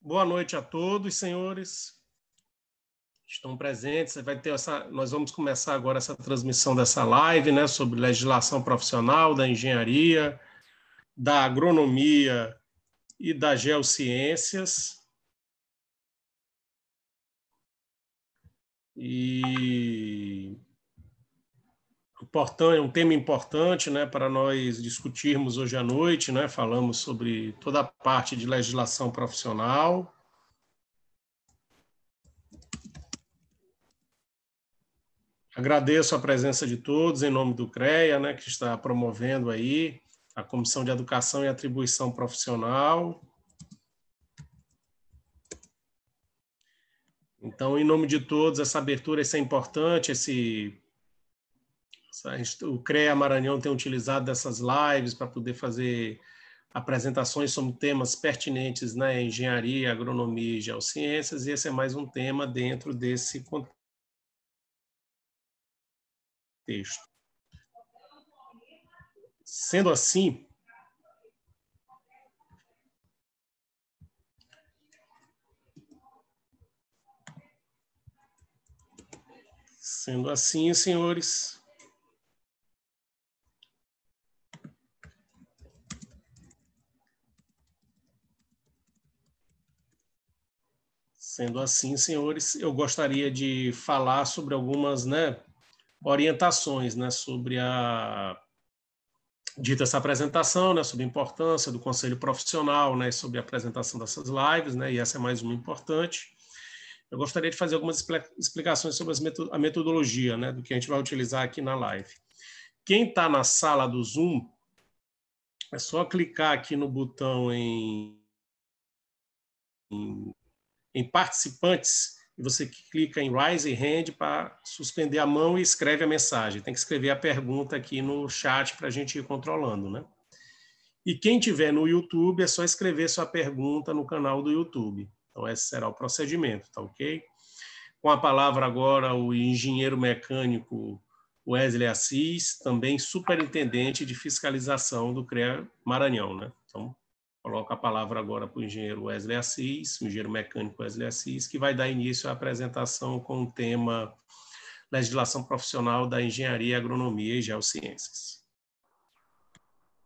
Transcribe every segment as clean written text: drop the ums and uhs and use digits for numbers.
Boa noite a todos, senhores. Estão presentes. Nós vamos começar agora essa transmissão dessa live, né, sobre legislação profissional da engenharia, da agronomia e das geociências. E é um tema importante, né, para nós discutirmos hoje à noite, né? Falamos sobre toda a parte de legislação profissional. Agradeço a presença de todos em nome do CREA, né, que está promovendo aí a Comissão de Educação e Atribuição Profissional. Então, em nome de todos, essa abertura é importante, o CREA Maranhão tem utilizado dessas lives para poder fazer apresentações sobre temas pertinentes na engenharia, agronomia e geociências, e esse é mais um tema dentro desse contexto. Sendo assim, senhores, eu gostaria de falar sobre algumas, né, orientações, né, sobre dita essa apresentação, né, sobre a importância do conselho profissional, né, sobre a apresentação dessas lives, né, e essa é mais uma importante. Eu gostaria de fazer algumas explicações sobre a metodologia, né, do que a gente vai utilizar aqui na live. Quem está na sala do Zoom, é só clicar aqui no botão em participantes, e você clica em Raise Hand para suspender a mão e escreve a mensagem. Tem que escrever a pergunta aqui no chat para a gente ir controlando, né? E quem tiver no YouTube, é só escrever sua pergunta no canal do YouTube. Então, esse será o procedimento, tá ok? Com a palavra agora o engenheiro mecânico Wesley Assis, também superintendente de fiscalização do CREA Maranhão, né? Então, coloco a palavra agora para o engenheiro Wesley Assis, o engenheiro mecânico Wesley Assis, que vai dar início à apresentação com o tema Legislação Profissional da Engenharia, Agronomia e Geociências.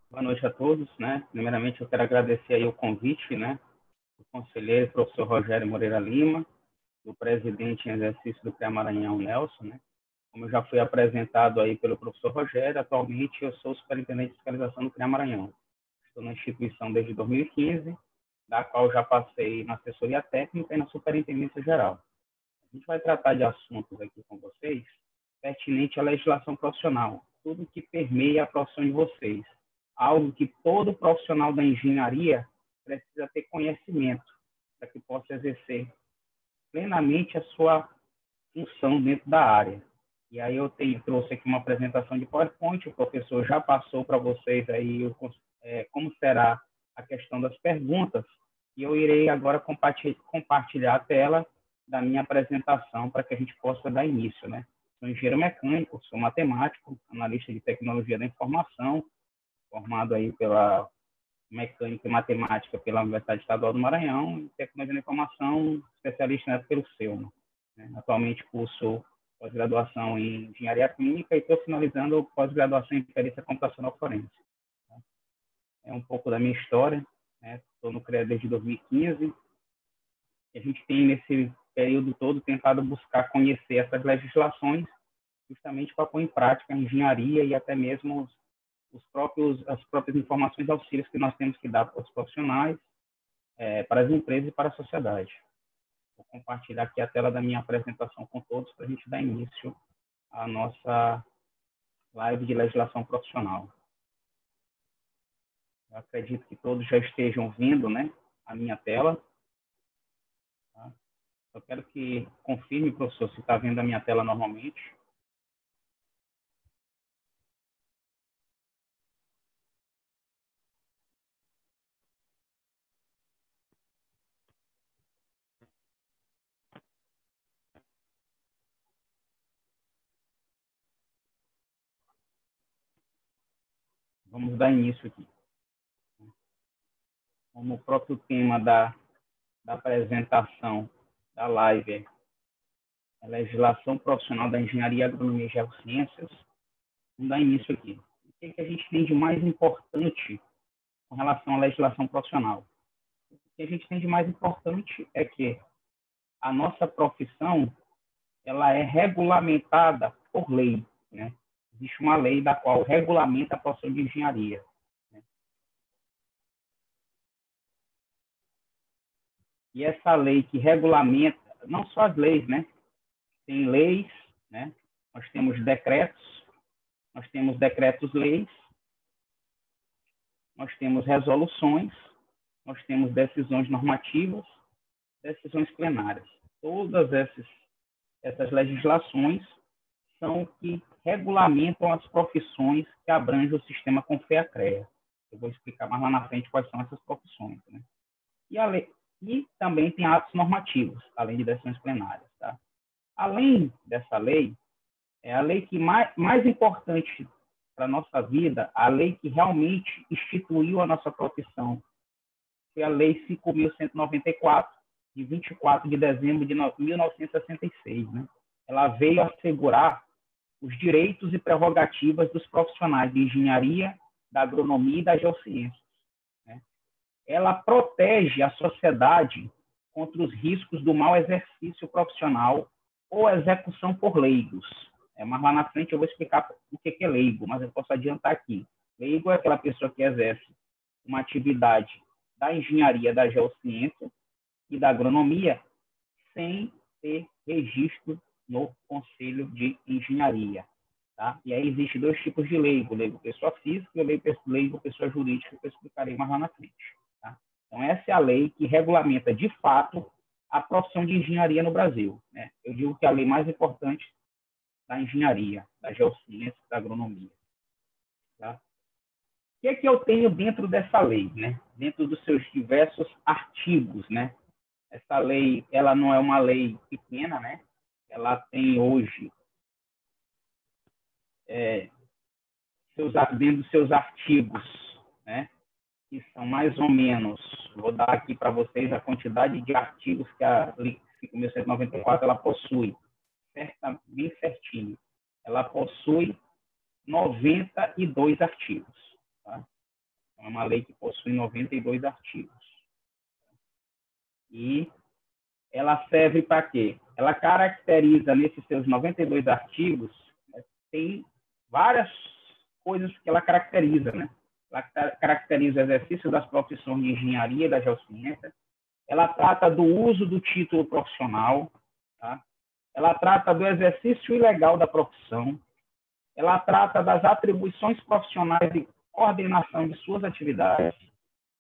Boa noite a todos, né? Primeiramente, eu quero agradecer aí o convite, né, do conselheiro professor Rogério Moreira Lima, do presidente em exercício do CREA Maranhão, Nelson, né? Como eu já fui apresentado aí pelo professor Rogério, atualmente eu sou superintendente de fiscalização do CREA Maranhão. Estou na instituição desde 2015, da qual já passei na assessoria técnica e na superintendência geral. A gente vai tratar de assuntos aqui com vocês pertinente à legislação profissional, tudo que permeia a profissão de vocês, algo que todo profissional da engenharia precisa ter conhecimento para que possa exercer plenamente a sua função dentro da área. E aí eu trouxe aqui uma apresentação de PowerPoint, o professor já passou para vocês aí como será a questão das perguntas, e eu irei agora compartilhar a tela da minha apresentação para que a gente possa dar início, né? Sou engenheiro mecânico, sou matemático, analista de tecnologia da informação, formado aí pela Mecânica e Matemática pela Universidade Estadual do Maranhão e Tecnologia da Informação, especialista pelo CEUMA. Atualmente curso pós-graduação em Engenharia Clínica e estou finalizando pós-graduação em Perícia Computacional Forense. É um pouco da minha história, né? Estou no CREA desde 2015 e a gente tem, nesse período todo, tentado buscar conhecer essas legislações justamente para pôr em prática a engenharia e até mesmo as próprias informações auxílios que nós temos que dar para os profissionais, para as empresas e para a sociedade. Vou compartilhar aqui a tela da minha apresentação com todos para a gente dar início à nossa live de legislação profissional. Eu acredito que todos já estejam vendo, né, a minha tela. Tá? Eu quero que confirme, professor, se está vendo a minha tela normalmente. Vamos dar início aqui. Como o próprio tema da da apresentação da live é a legislação profissional da engenharia, agronomia e geociências. Vamos dar início aqui. O que a gente tem de mais importante com relação à legislação profissional? O que a gente tem de mais importante é que a nossa profissão ela é regulamentada por lei, né? Existe uma lei da qual regulamenta a profissão de engenharia. Né? E essa lei que regulamenta, não só as leis, né? Tem leis, né? Nós temos decretos-leis, nós temos resoluções, nós temos decisões normativas, decisões plenárias. Todas essas legislações são que regulamentam as profissões que abrangem o sistema Confea-CREA. Eu vou explicar mais lá na frente quais são essas profissões. Né? E também tem atos normativos, além de decisões plenárias. Tá? Além dessa lei, é a lei que mais importante para a nossa vida, a lei que realmente instituiu a nossa profissão, foi a Lei 5.194, de 24 de dezembro de 1966. Né? Ela veio assegurar os direitos e prerrogativas dos profissionais de engenharia, da agronomia e da geociência. Né? Ela protege a sociedade contra os riscos do mau exercício profissional ou execução por leigos. Mas lá na frente eu vou explicar o que é leigo, mas eu posso adiantar aqui. Leigo é aquela pessoa que exerce uma atividade da engenharia, da geociência e da agronomia sem ter registro no Conselho de Engenharia. Tá? E aí existem dois tipos de leigo, leigo pessoa física e leigo pessoa jurídica, que eu explicarei mais lá na frente. Tá? Então, essa é a lei que regulamenta, de fato, a profissão de engenharia no Brasil. Né? Eu digo que é a lei mais importante da engenharia, da geociência, da agronomia. Tá? O que é que eu tenho dentro dessa lei? Né? Dentro dos seus diversos artigos, né? Essa lei, ela não é uma lei pequena, né? Ela tem hoje, dentro dos seus artigos, né? Que são mais ou menos, vou dar aqui para vocês a quantidade de artigos que a Lei 5.194 ela possui, bem certinho. Ela possui 92 artigos. Tá? É uma lei que possui 92 artigos. E ela serve para quê? Ela caracteriza, nesses seus 92 artigos, né, tem várias coisas que ela caracteriza. Né? Ela caracteriza o exercício das profissões de engenharia e da geociência. Ela trata do uso do título profissional. Tá? Ela trata do exercício ilegal da profissão. Ela trata das atribuições profissionais e coordenação de suas atividades.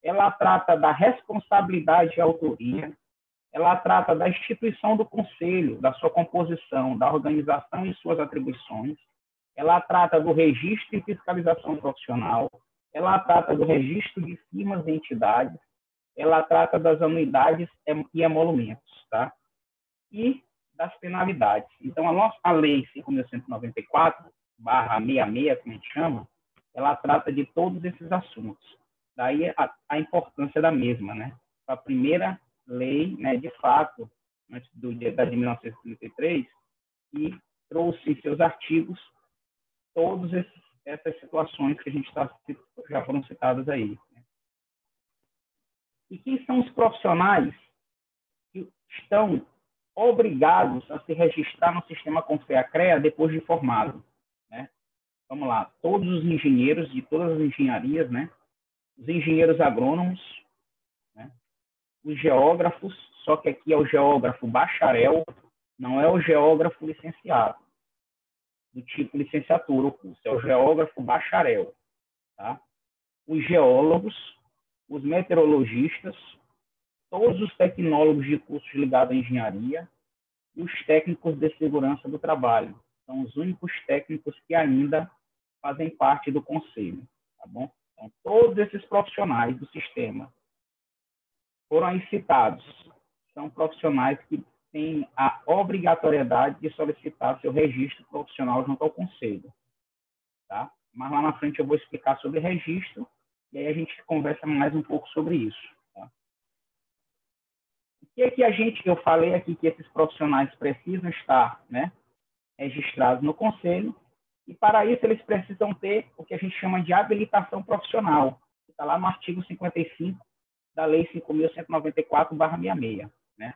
Ela trata da responsabilidade e autoria. Ela trata da instituição do conselho, da sua composição, da organização e suas atribuições. Ela trata do registro e fiscalização profissional. Ela trata do registro de firmas e entidades. Ela trata das anuidades e emolumentos. Tá? E das penalidades. Então, a Lei 5.194/66, como a gente chama, ela trata de todos esses assuntos. Daí a importância da mesma, né? A primeira lei, né, de fato, antes de 1933, e trouxe em seus artigos todas essas situações que a gente já foram citadas aí. Né? E quem são os profissionais que estão obrigados a se registrar no sistema Confea-CREA depois de formado? Né? Vamos lá, todos os engenheiros de todas as engenharias, né? Os engenheiros agrônomos, né? Os geógrafos, só que aqui é o geógrafo bacharel, não é o geógrafo licenciado, do tipo licenciatura o curso, é o geógrafo bacharel. Tá? Os geólogos, os meteorologistas, todos os tecnólogos de cursos ligados à engenharia e os técnicos de segurança do trabalho. São os únicos técnicos que ainda fazem parte do conselho. Tá bom? Então, todos esses profissionais do sistema foram aí citados. São profissionais que têm a obrigatoriedade de solicitar seu registro profissional junto ao conselho. Tá? Mas lá na frente eu vou explicar sobre registro e aí a gente conversa mais um pouco sobre isso. Tá? Eu falei aqui que esses profissionais precisam estar, né, registrados no conselho, e para isso eles precisam ter o que a gente chama de habilitação profissional, que está lá no artigo 55 da Lei 5.194/66, né?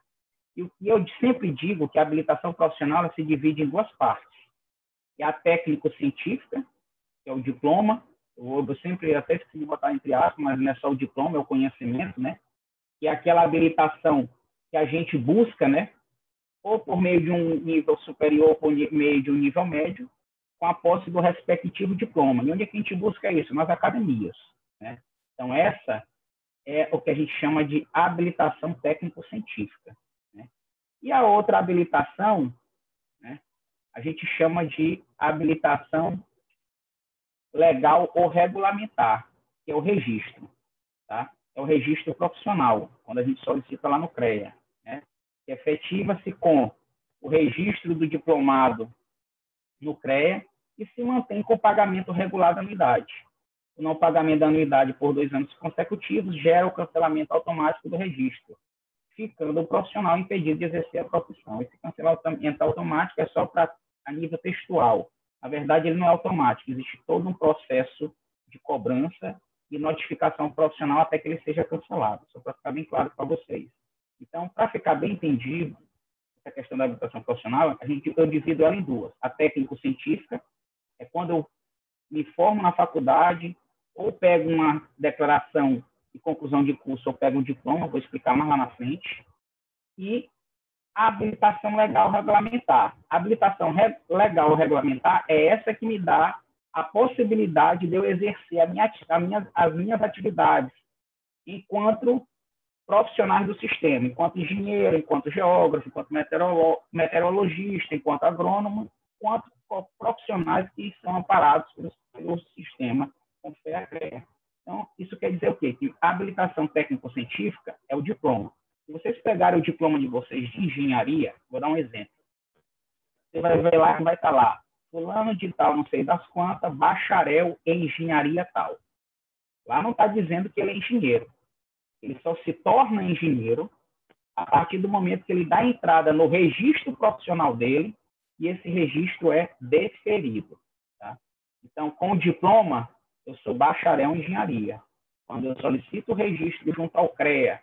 E o que eu sempre digo que a habilitação profissional ela se divide em duas partes. É a técnico-científica, que é o diploma, eu sempre até esqueci de botar entre aspas, mas não é só o diploma, é o conhecimento, né? Que é aquela habilitação que a gente busca, né? Ou por meio de um nível superior, ou por meio de um nível médio, com a posse do respectivo diploma. E onde é que a gente busca isso? Nas academias, né? Então, essa é o que a gente chama de habilitação técnico-científica, né? E a outra habilitação, né, a gente chama de habilitação legal ou regulamentar, que é o registro, tá? É o registro profissional, quando a gente solicita lá no CREA, né? Que efetiva-se com o registro do diplomado no CREA e se mantém com o pagamento regular da anuidade. O não pagamento da anuidade por 2 anos consecutivos gera o cancelamento automático do registro, ficando o profissional impedido de exercer a profissão. Esse cancelamento automático é só para a nível textual. Na verdade, ele não é automático, existe todo um processo de cobrança e notificação profissional até que ele seja cancelado, só para ficar bem claro para vocês. Então, para ficar bem entendido, essa questão da habilitação profissional, eu divido ela em duas. A técnico-científica é quando eu me formo na faculdade, ou pego uma declaração de conclusão de curso, ou pego um diploma, vou explicar mais lá na frente, e a habilitação legal regulamentar. A habilitação legal regulamentar é essa que me dá a possibilidade de eu exercer as minhas atividades enquanto profissionais do sistema, enquanto engenheiro, enquanto geógrafo, enquanto meteorologista, enquanto agrônomo, enquanto profissionais que são amparados pelo sistema como foi a CREA. Então, isso quer dizer o quê? Que a habilitação técnico-científica é o diploma. Se vocês pegarem o diploma de vocês de engenharia, vou dar um exemplo. Você vai ver lá que vai estar lá, fulano de tal, não sei das quantas, bacharel em engenharia tal. Lá não está dizendo que ele é engenheiro. Ele só se torna engenheiro a partir do momento que ele dá entrada no registro profissional dele e esse registro é deferido. Tá? Então, com o diploma, eu sou bacharel em engenharia. Quando eu solicito o registro junto ao CREA,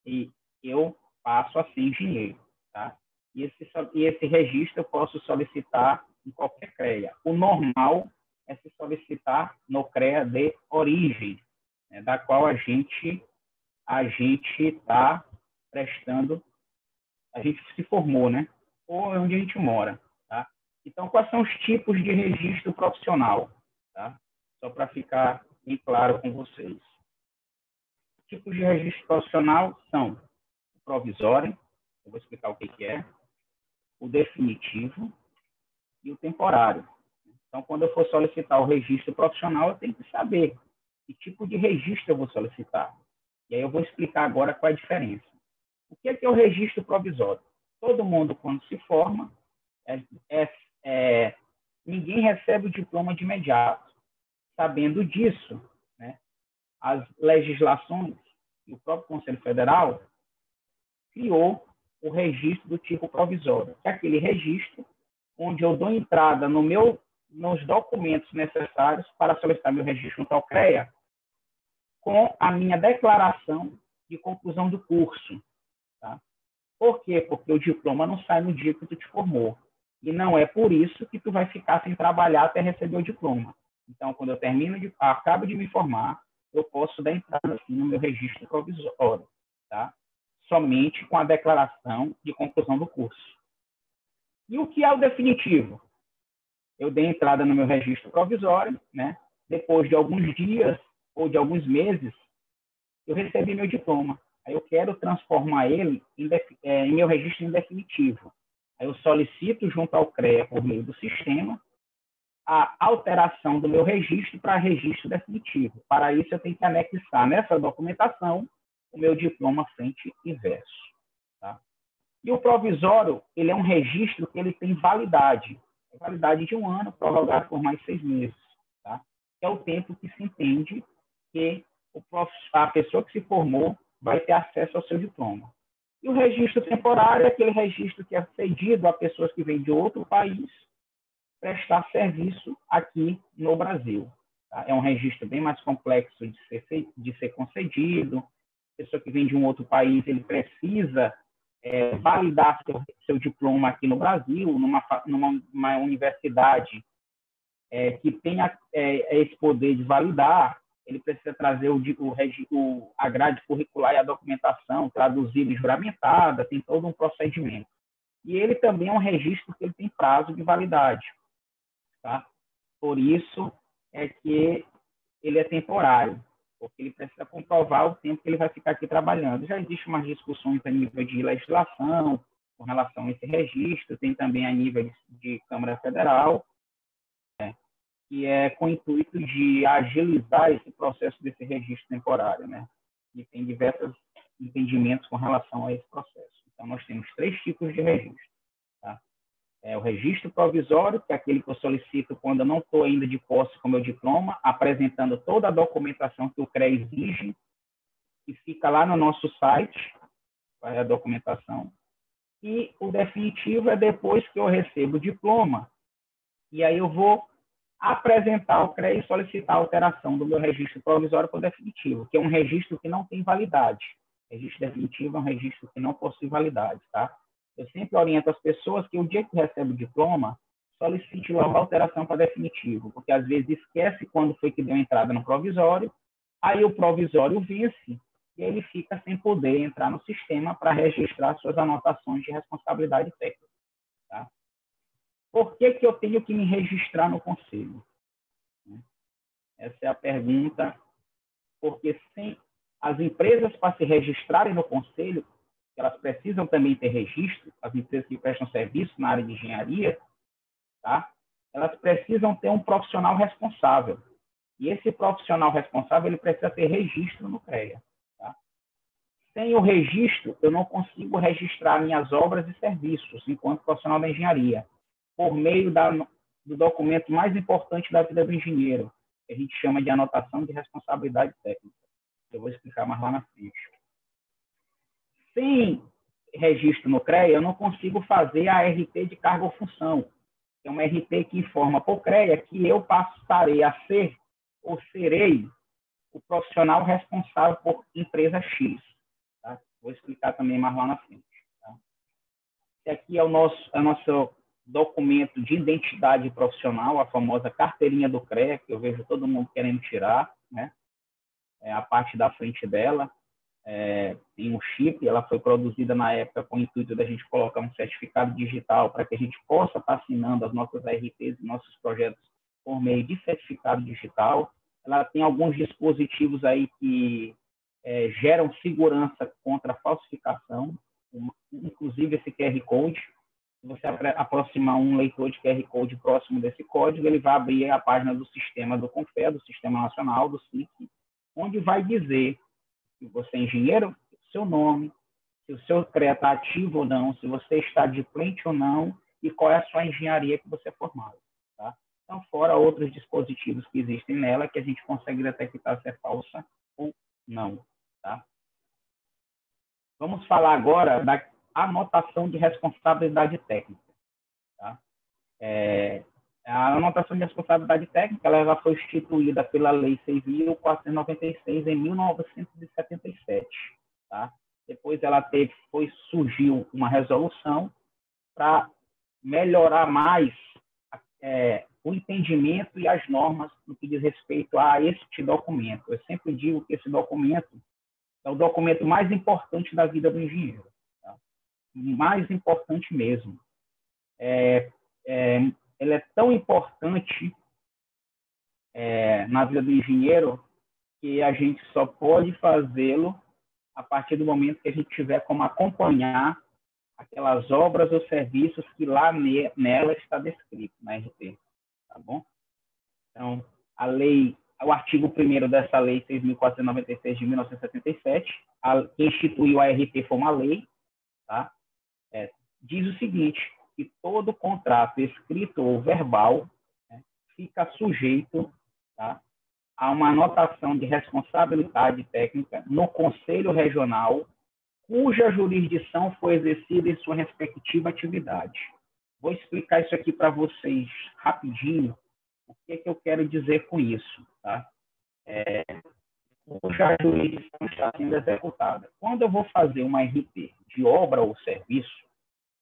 e eu passo a ser engenheiro. Tá? E esse registro eu posso solicitar em qualquer CREA. O normal é se solicitar no CREA de origem, né, da qual a gente está prestando, a gente se formou, né? Ou é onde a gente mora, tá? Então, quais são os tipos de registro profissional, tá? Só para ficar bem claro com vocês. Tipos de registro profissional são o provisório, eu vou explicar o que é, o definitivo e o temporário. Então, quando eu for solicitar o registro profissional, eu tenho que saber que tipo de registro eu vou solicitar. E aí eu vou explicar agora qual é a diferença. O que é o registro provisório? Todo mundo, quando se forma, ninguém recebe o diploma de imediato. Sabendo disso, né, as legislações e o próprio Conselho Federal criou o registro do tipo provisório, que é aquele registro onde eu dou entrada nos documentos necessários para solicitar meu registro junto ao CREA com a minha declaração de conclusão do curso. Tá? Por quê? Porque o diploma não sai no dia que tu te formou. E não é por isso que tu vai ficar sem trabalhar até receber o diploma. Então, quando eu acabo de me formar, eu posso dar entrada assim, no meu registro provisório, tá? Somente com a declaração de conclusão do curso. E o que é o definitivo? Eu dei entrada no meu registro provisório, né? Depois de alguns dias ou de alguns meses, eu recebi meu diploma. Aí eu quero transformar ele em meu registro em definitivo. Aí eu solicito junto ao CREA, por meio do sistema, a alteração do meu registro para registro definitivo. Para isso, eu tenho que anexar nessa documentação o meu diploma frente e verso. Tá? E o provisório, ele é um registro que ele tem validade. Validade de 1 ano, prorrogado por mais 6 meses. Tá? Que é o tempo que se entende que a pessoa que se formou vai ter acesso ao seu diploma. E o registro temporário é aquele registro que é cedido a pessoas que vêm de outro país prestar serviço aqui no Brasil. Tá? É um registro bem mais complexo de ser concedido. A pessoa que vem de um outro país, ele precisa validar seu diploma aqui no Brasil, numa universidade que tenha esse poder de validar. Ele precisa trazer a grade curricular e a documentação traduzida e juramentada, tem todo um procedimento. E ele também é um registro que ele tem prazo de validade. Tá? Por isso é que ele é temporário, porque ele precisa comprovar o tempo que ele vai ficar aqui trabalhando. Já existem umas discussões a nível de legislação com relação a esse registro, tem também a nível de Câmara Federal, que é com o intuito de agilizar esse processo desse registro temporário, né? E tem diversos entendimentos com relação a esse processo. Então, nós temos 3 tipos de registro. Tá? O registro provisório, que é aquele que eu solicito quando eu não estou ainda de posse com meu diploma, apresentando toda a documentação que o CREA exige, e fica lá no nosso site, é a documentação. E o definitivo é depois que eu recebo o diploma, e aí eu vou apresentar ao CREA e solicitar a alteração do meu registro provisório para o definitivo, que é um registro que não tem validade. O registro definitivo é um registro que não possui validade, tá? Eu sempre oriento as pessoas que o dia que recebe o diploma, solicite logo a alteração para definitivo, porque às vezes esquece quando foi que deu entrada no provisório, aí o provisório vence e ele fica sem poder entrar no sistema para registrar suas anotações de responsabilidade técnica. Tá? Por que eu tenho que me registrar no conselho? Essa é a pergunta, porque sem as empresas para se registrarem no conselho, elas precisam também ter registro, as empresas que prestam serviço na área de engenharia, tá? Elas precisam ter um profissional responsável. E esse profissional responsável ele precisa ter registro no CREA. Tá? Sem o registro, eu não consigo registrar minhas obras e serviços enquanto profissional da engenharia, por meio do documento mais importante da vida do engenheiro, que a gente chama de anotação de responsabilidade técnica. Eu vou explicar mais lá na frente. Sem registro no CREA, eu não consigo fazer a RT de cargo ou função. É uma RT que informa para o CREA que eu passarei a ser ou serei o profissional responsável por empresa X. Tá? Vou explicar também mais lá na frente. Tá? Esse aqui é o nosso documento de identidade profissional, a famosa carteirinha do CREA, que eu vejo todo mundo querendo tirar, né? A parte da frente dela tem um chip, ela foi produzida na época com o intuito da gente colocar um certificado digital para que a gente possa estar assinando as nossas RTs e nossos projetos por meio de certificado digital. Ela tem alguns dispositivos aí que geram segurança contra falsificação, inclusive esse QR Code. Se você aproximar um leitor de QR Code próximo desse código, ele vai abrir a página do sistema do CONFER, do Sistema Nacional, do SIC, onde vai dizer se você é engenheiro, seu nome, se o seu CREA está ativo ou não, se você está adimplente ou não, e qual é a sua engenharia que você é formado. Tá? Então, fora outros dispositivos que existem nela, que a gente consegue detectar se é falsa ou não. Tá? Vamos falar agora da anotação de responsabilidade técnica. Tá? A anotação de responsabilidade técnica ela foi instituída pela Lei 6.496 em 1977. Tá? Depois ela surgiu uma resolução para melhorar mais o entendimento e as normas no que diz respeito a este documento. Eu sempre digo que esse documento é o documento mais importante da vida do engenheiro. Tá? Mais importante mesmo. Ele é tão importante na vida do engenheiro que a gente só pode fazê-lo a partir do momento que a gente tiver como acompanhar aquelas obras ou serviços que lá nela está descrito, na RT. Tá bom? Então, o artigo 1º dessa Lei 6.496 de 1977, que instituiu a RT foi uma lei, tá? Diz o seguinte, que todo contrato escrito ou verbal fica sujeito, tá, a uma anotação de responsabilidade técnica no Conselho Regional cuja jurisdição foi exercida em sua respectiva atividade. Vou explicar isso aqui para vocês rapidinho, o que eu quero dizer com isso, tá? Cuja jurisdição está sendo executada. Quando eu vou fazer uma RP de obra ou serviço,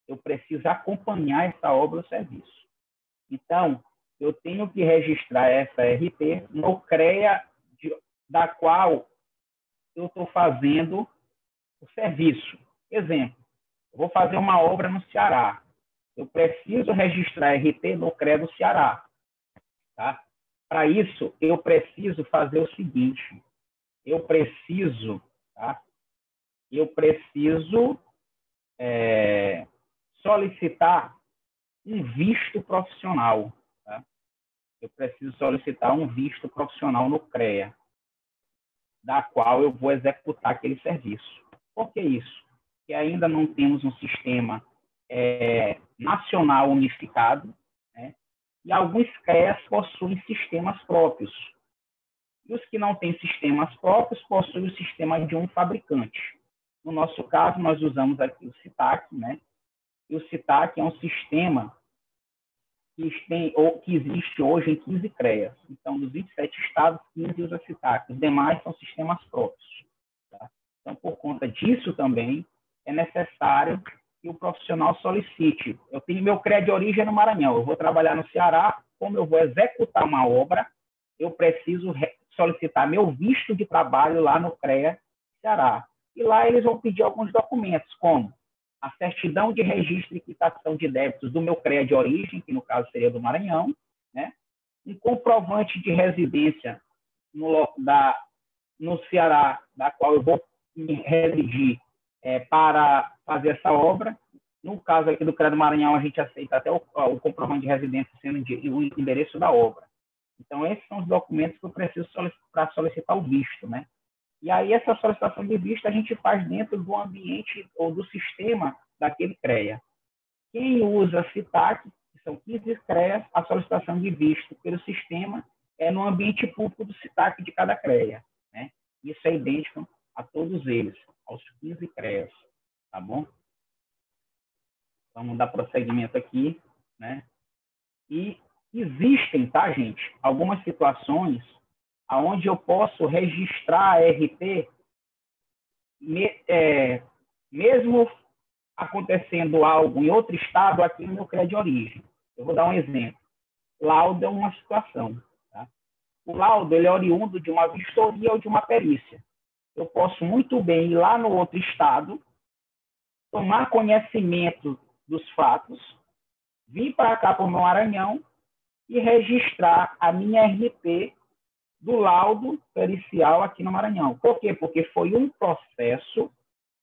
eu preciso acompanhar essa obra ou serviço. Então, eu tenho que registrar essa RP no CREA da qual eu estou fazendo o serviço. Exemplo, eu vou fazer uma obra no Ceará. Eu preciso registrar RP no CREA do Ceará. Tá? Para isso, eu preciso fazer o seguinte. Eu preciso solicitar um visto profissional. Tá? Eu preciso solicitar um visto profissional no CREA, da qual eu vou executar aquele serviço. Por que isso? Porque ainda não temos um sistema nacional unificado, né? E alguns CREAs possuem sistemas próprios. E os que não têm sistemas próprios possuem o sistema de um fabricante. No nosso caso, nós usamos aqui o CITAC, né? E o CITAC é um sistema que existe hoje em 15 CREAs. Então, dos 27 estados, 15 usam CITAC. Os demais são sistemas próprios. Tá? Então, por conta disso também, é necessário que o profissional solicite. Eu tenho meu CREA de origem no Maranhão. Eu vou trabalhar no Ceará. Como eu vou executar uma obra, eu preciso solicitar meu visto de trabalho lá no CREA Ceará. E lá eles vão pedir alguns documentos, como a certidão de registro e quitação de débitos do meu CREA de origem, que no caso seria do Maranhão, né? Um comprovante de residência no Ceará, da qual eu vou residir para fazer essa obra. No caso aqui do CREA do Maranhão, a gente aceita até o comprovante de residência sendo o endereço da obra. Então, esses são os documentos que eu preciso para solicitar o visto, né? E aí, essa solicitação de visto a gente faz dentro do ambiente ou do sistema daquele CREA. Quem usa CITAC, que são 15 CREAs, a solicitação de visto pelo sistema é no ambiente público do CITAC de cada CREA, né? Isso é idêntico a todos eles, aos 15 CREAs, tá bom? Vamos dar prosseguimento aqui, né? E existem, tá, gente, algumas situações onde eu posso registrar a RT, mesmo acontecendo algo em outro estado aqui no meu CREA de origem. Eu vou dar um exemplo. Laudo é uma situação. Tá? O laudo ele é oriundo de uma vistoria ou de uma perícia. Eu posso muito bem ir lá no outro estado, tomar conhecimento dos fatos, vir para cá para o Maranhão e registrar a minha RT do laudo pericial aqui no Maranhão. Por quê? Porque foi um processo,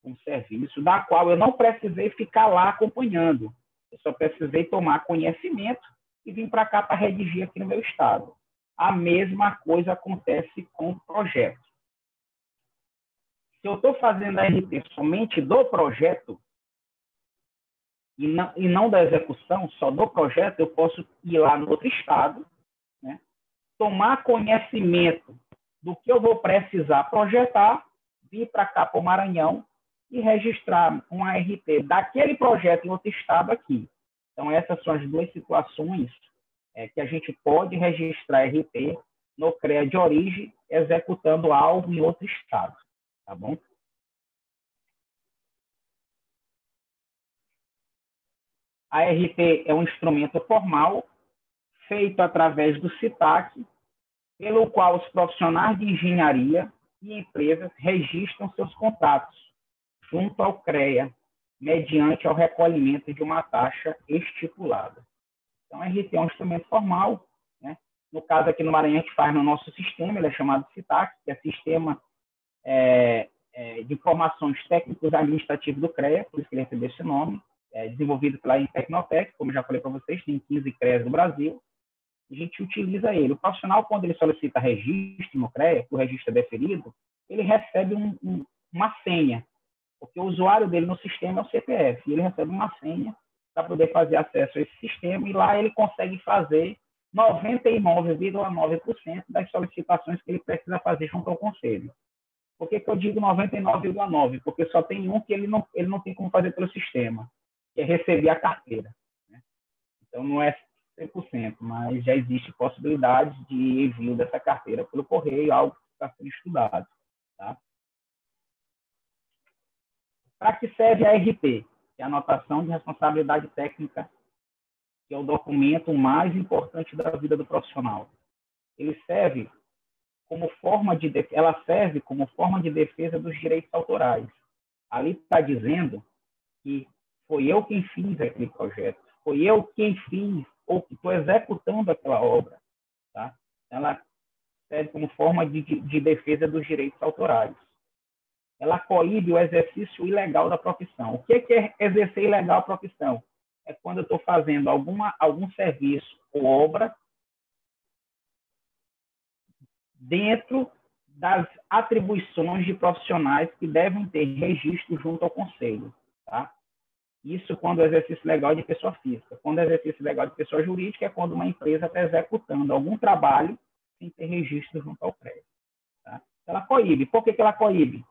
um serviço, da qual eu não precisei ficar lá acompanhando. Eu só precisei tomar conhecimento e vir para cá para redigir aqui no meu estado. A mesma coisa acontece com o projeto. Se eu estou fazendo a RT somente do projeto, e não da execução, só do projeto, eu posso ir lá no outro estado, né? Tomar conhecimento do que eu vou precisar projetar, vir para cá para o Maranhão e registrar um ART daquele projeto em outro estado aqui. Então, essas são as duas situações que a gente pode registrar RT no CREA de origem, executando algo em outro estado. Tá bom? A RT é um instrumento formal feito através do CITAC, pelo qual os profissionais de engenharia e empresas registram seus contratos junto ao CREA, mediante ao recolhimento de uma taxa estipulada. Então, a RT é um instrumento formal, né? No caso aqui no Maranhão, a gente faz no nosso sistema, ele é chamado CITAC, que é Sistema de Informações Técnicos Administrativos do CREA, por isso que ele recebeu esse nome, desenvolvido pela Tecnotec, como já falei para vocês, tem 15 CREAs no Brasil, a gente utiliza ele. O profissional, quando ele solicita registro no CREA, que o registro é deferido, ele recebe uma senha, porque o usuário dele no sistema é o CPF, e ele recebe uma senha para poder fazer acesso a esse sistema, e lá ele consegue fazer 99,9% das solicitações que ele precisa fazer junto ao conselho. Por que eu digo 99,9%? Porque só tem um que ele não tem como fazer pelo sistema, que é receber a carteira, né? Então, não é 100%, mas já existe possibilidade de envio dessa carteira pelo correio, algo que está sendo estudado. Tá? Para que serve a RT? Que é a anotação de responsabilidade técnica, que é o documento mais importante da vida do profissional. Ele serve ela serve como forma de defesa dos direitos autorais. Ali está dizendo que foi eu quem fiz aquele projeto, foi eu quem fiz ou que estou executando aquela obra. Tá? Ela serve como forma de defesa dos direitos autorais. Ela coíbe o exercício ilegal da profissão. O que é exercer ilegal a profissão? É quando eu estou fazendo algum serviço ou obra dentro das atribuições de profissionais que devem ter registro junto ao conselho. Tá? Isso quando o exercício legal é de pessoa física. Quando o exercício legal é de pessoa jurídica é quando uma empresa está executando algum trabalho sem ter registro junto ao prédio. Tá? Ela coíbe. Por que ela coíbe?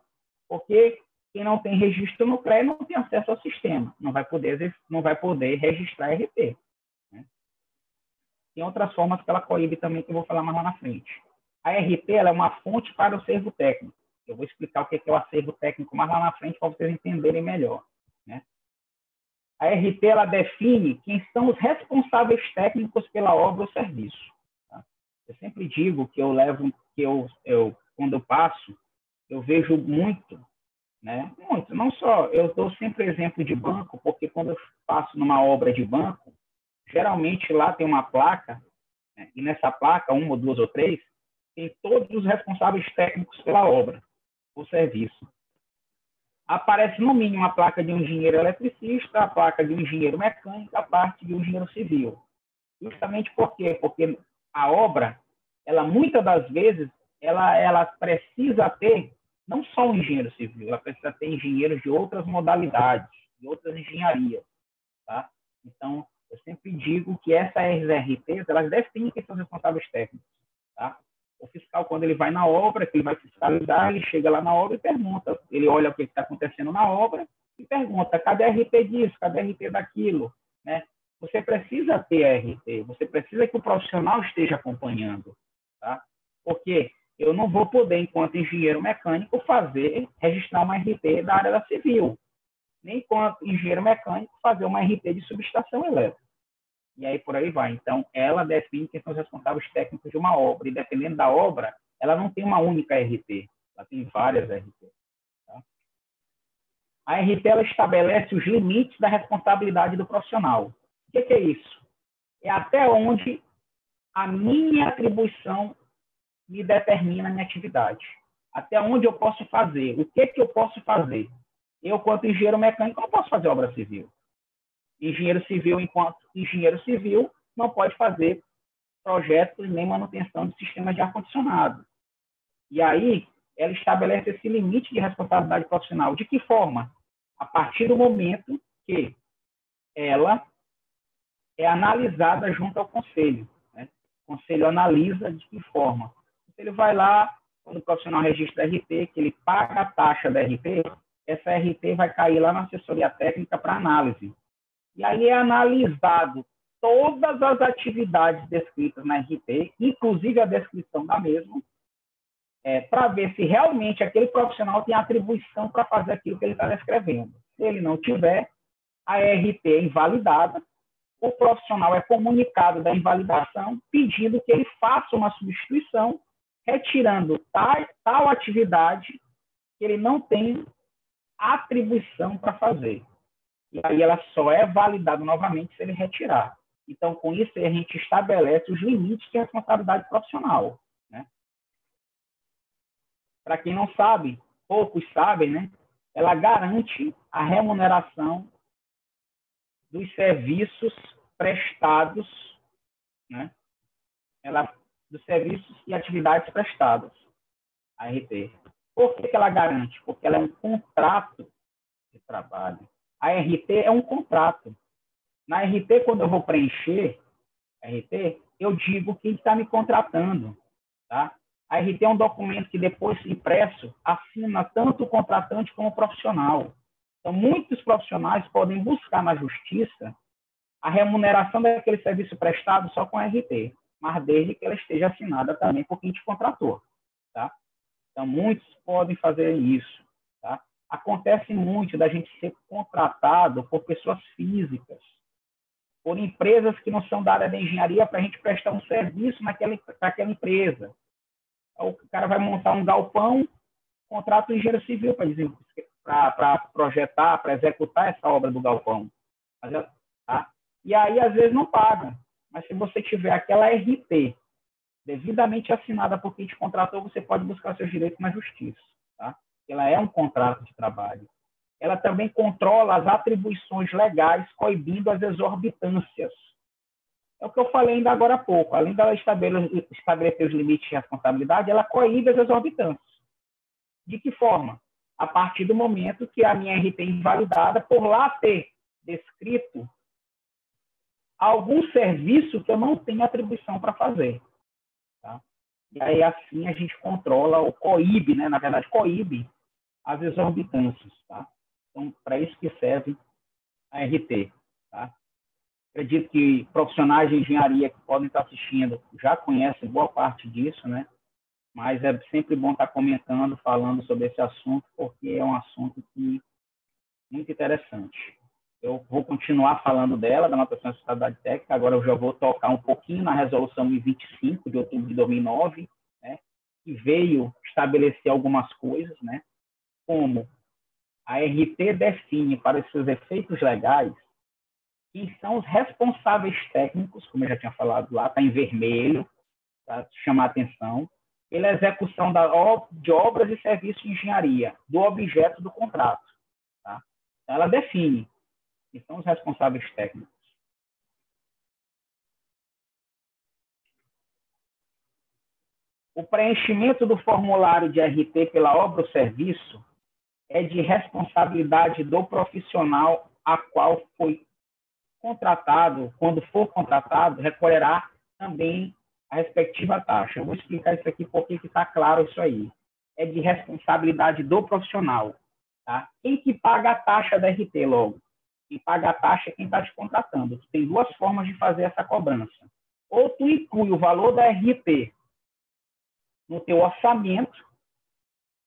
Porque quem não tem registro no CREA não tem acesso ao sistema, não vai poder registrar RP. Né? Tem outras formas que ela coíbe também, que eu vou falar mais lá na frente. A RP ela é uma fonte para o acervo técnico. Eu vou explicar o que é o acervo técnico mais lá na frente para vocês entenderem melhor. Né? A RP ela define quem são os responsáveis técnicos pela obra ou serviço. Tá? Eu sempre digo que quando eu passo, eu vejo muito, né? Muito, não só, eu dou sempre exemplo de banco, porque quando eu passo numa obra de banco, geralmente lá tem uma placa, né? E nessa placa, uma ou duas ou três, tem todos os responsáveis técnicos pela obra, o serviço. Aparece no mínimo a placa de um engenheiro eletricista, a placa de um engenheiro mecânico, a parte de um engenheiro civil. Justamente por quê? Porque a obra, ela muitas das vezes, ela precisa ter não só um engenheiro civil, ela precisa ter engenheiros de outras modalidades, de outras engenharias. Tá? Então, eu sempre digo que essas RPs, elas definem quem são os responsáveis técnicos. Tá? O fiscal, quando ele vai na obra, que ele vai fiscalizar, ele chega lá na obra e pergunta, ele olha o que está acontecendo na obra e pergunta, cadê a RP disso, cadê a RP daquilo? Né? Você precisa ter a RP, você precisa que o profissional esteja acompanhando. Tá? Porque eu não vou poder, enquanto engenheiro mecânico, registrar uma RP da área da civil, nem enquanto engenheiro mecânico fazer uma RP de subestação elétrica. E aí por aí vai. Então, ela define quem são os responsáveis técnicos de uma obra. E dependendo da obra, ela não tem uma única RP. Ela tem várias RP. Tá? A RP ela estabelece os limites da responsabilidade do profissional. O que é isso? É até onde a minha atribuição me determina a minha atividade. Até onde eu posso fazer. O que eu posso fazer? Eu, quanto engenheiro mecânico, não posso fazer obra civil. Engenheiro civil, enquanto engenheiro civil, não pode fazer projetos nem manutenção de sistemas de ar-condicionado. E aí, ela estabelece esse limite de responsabilidade profissional. De que forma? A partir do momento que ela é analisada junto ao conselho. Né? O conselho analisa de que forma. O conselho vai lá, quando o profissional registra a RP, que ele paga a taxa da RP, essa RP vai cair lá na assessoria técnica para análise. E aí é analisado todas as atividades descritas na RP, inclusive a descrição da mesma, para ver se realmente aquele profissional tem atribuição para fazer aquilo que ele está descrevendo. Se ele não tiver, a RP é invalidada, o profissional é comunicado da invalidação, pedindo que ele faça uma substituição, retirando tal atividade que ele não tem atribuição para fazer. E aí ela só é validada novamente se ele retirar. Então, com isso, a gente estabelece os limites de responsabilidade profissional. Né? Para quem não sabe, poucos sabem, né? Ela garante a remuneração dos serviços prestados, né? Dos serviços e atividades prestadas, a RT. Por que ela garante? Porque ela é um contrato de trabalho. A RT é um contrato. Na RT, quando eu vou preencher a RT, eu digo quem está me contratando. Tá? A RT é um documento que, depois impresso, assina tanto o contratante como o profissional. Então, muitos profissionais podem buscar na justiça a remuneração daquele serviço prestado só com a RT, mas desde que ela esteja assinada também por quem te contratou. Tá? Então, muitos podem fazer isso. Tá? Acontece muito da gente ser contratado por pessoas físicas, por empresas que não são da área da engenharia, para a gente prestar um serviço naquela empresa. O cara vai montar um galpão, contrata o engenheiro civil para projetar, para executar essa obra do galpão. Tá? E aí, às vezes, não paga. Mas se você tiver aquela RT devidamente assinada por quem te contratou, você pode buscar seus direitos na justiça. Tá? Ela é um contrato de trabalho. Ela também controla as atribuições legais, coibindo as exorbitâncias. É o que eu falei ainda agora há pouco. Além dela estabelecer os limites de responsabilidade, ela coíbe as exorbitâncias. De que forma? A partir do momento que a minha RT é invalidada por lá ter descrito algum serviço que eu não tenho atribuição para fazer. Tá? E aí, assim, a gente controla, ou coíbe, né? Na verdade, coíbe as exorbitâncias. Tá? Então, para isso que serve a RT. Tá? Acredito que profissionais de engenharia que podem estar assistindo já conhecem boa parte disso, né? Mas é sempre bom estar comentando, falando sobre esse assunto, porque é um assunto muito interessante. Eu vou continuar falando dela, da anotação de responsabilidade técnica. Agora eu já vou tocar um pouquinho na resolução 1025 de outubro de 2009, né? Que veio estabelecer algumas coisas, né? Como a RT define para os seus efeitos legais quem são os responsáveis técnicos, como eu já tinha falado lá, está em vermelho, para chamar a atenção, pela execução de obras e serviços de engenharia do objeto do contrato. Tá? Então, ela define quem são os responsáveis técnicos. O preenchimento do formulário de RT pela obra ou serviço é de responsabilidade do profissional a qual foi contratado, quando for contratado, recolherá também a respectiva taxa. Eu vou explicar isso aqui porque está claro isso aí. É de responsabilidade do profissional. Tá? Quem que paga a taxa da RT logo? Quem paga a taxa é quem está te contratando. Tu tem duas formas de fazer essa cobrança. Ou tu inclui o valor da RT no teu orçamento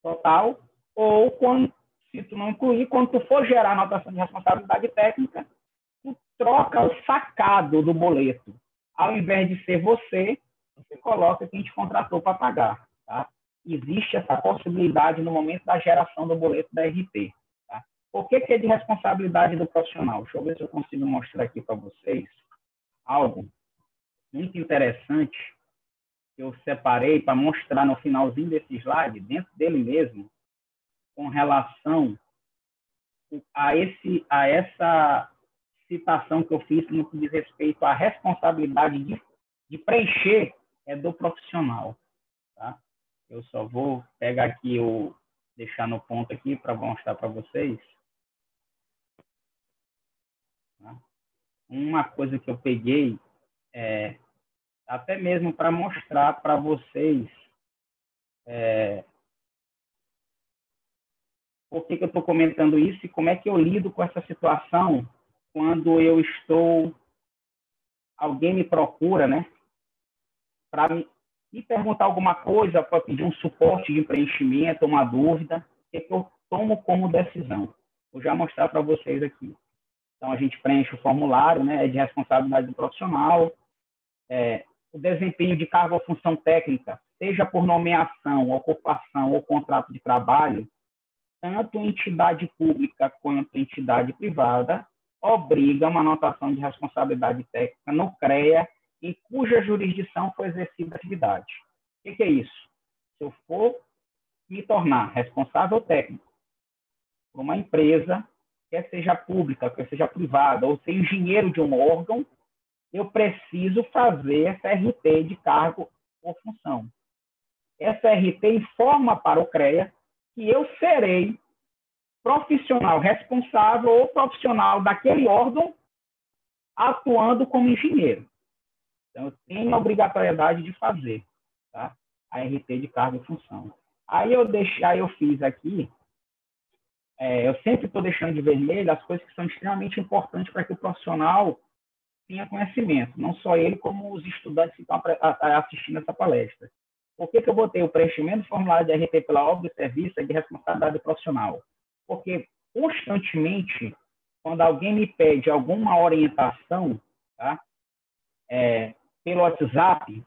total, ou se tu não incluir, quando tu for gerar a anotação de responsabilidade técnica, tu troca o sacado do boleto. Ao invés de ser você coloca quem te contratou para pagar. Tá? Existe essa possibilidade no momento da geração do boleto da RT. Tá? Por que é de responsabilidade do profissional? Deixa eu ver se eu consigo mostrar aqui para vocês algo muito interessante que eu separei para mostrar no finalzinho desse slide, dentro dele mesmo, com relação a essa citação que eu fiz no que diz respeito à responsabilidade de preencher do profissional. Tá? Eu só vou pegar aqui, deixar no ponto aqui para mostrar para vocês. Tá? Uma coisa que eu peguei, até mesmo para mostrar para vocês por que eu estou comentando isso e como é que eu lido com essa situação quando alguém me procura, né, para me perguntar alguma coisa, para pedir um suporte de preenchimento, uma dúvida, o que eu tomo como decisão. Vou já mostrar para vocês aqui. Então, a gente preenche o formulário, né, de responsabilidade do profissional, o desempenho de cargo ou função técnica, seja por nomeação, ocupação ou contrato de trabalho, tanto entidade pública quanto entidade privada, obriga uma anotação de responsabilidade técnica no CREA em cuja jurisdição foi exercida a atividade. O que é isso? Se eu for me tornar responsável técnico por uma empresa, quer seja pública, quer seja privada, ou ser engenheiro de um órgão, eu preciso fazer essa RT de cargo ou função. Essa RT informa para o CREA que eu serei profissional responsável ou profissional daquele órgão atuando como engenheiro. Então, eu tenho a obrigatoriedade de fazer. Tá? a RT de cargo e função. Aí eu fiz aqui, eu sempre estou deixando de vermelho as coisas que são extremamente importantes para que o profissional tenha conhecimento, não só ele, como os estudantes que estão assistindo essa palestra. Por que eu botei o preenchimento do formulário de RT pela obra de serviço é de responsabilidade profissional? Porque, constantemente, quando alguém me pede alguma orientação, tá, pelo WhatsApp,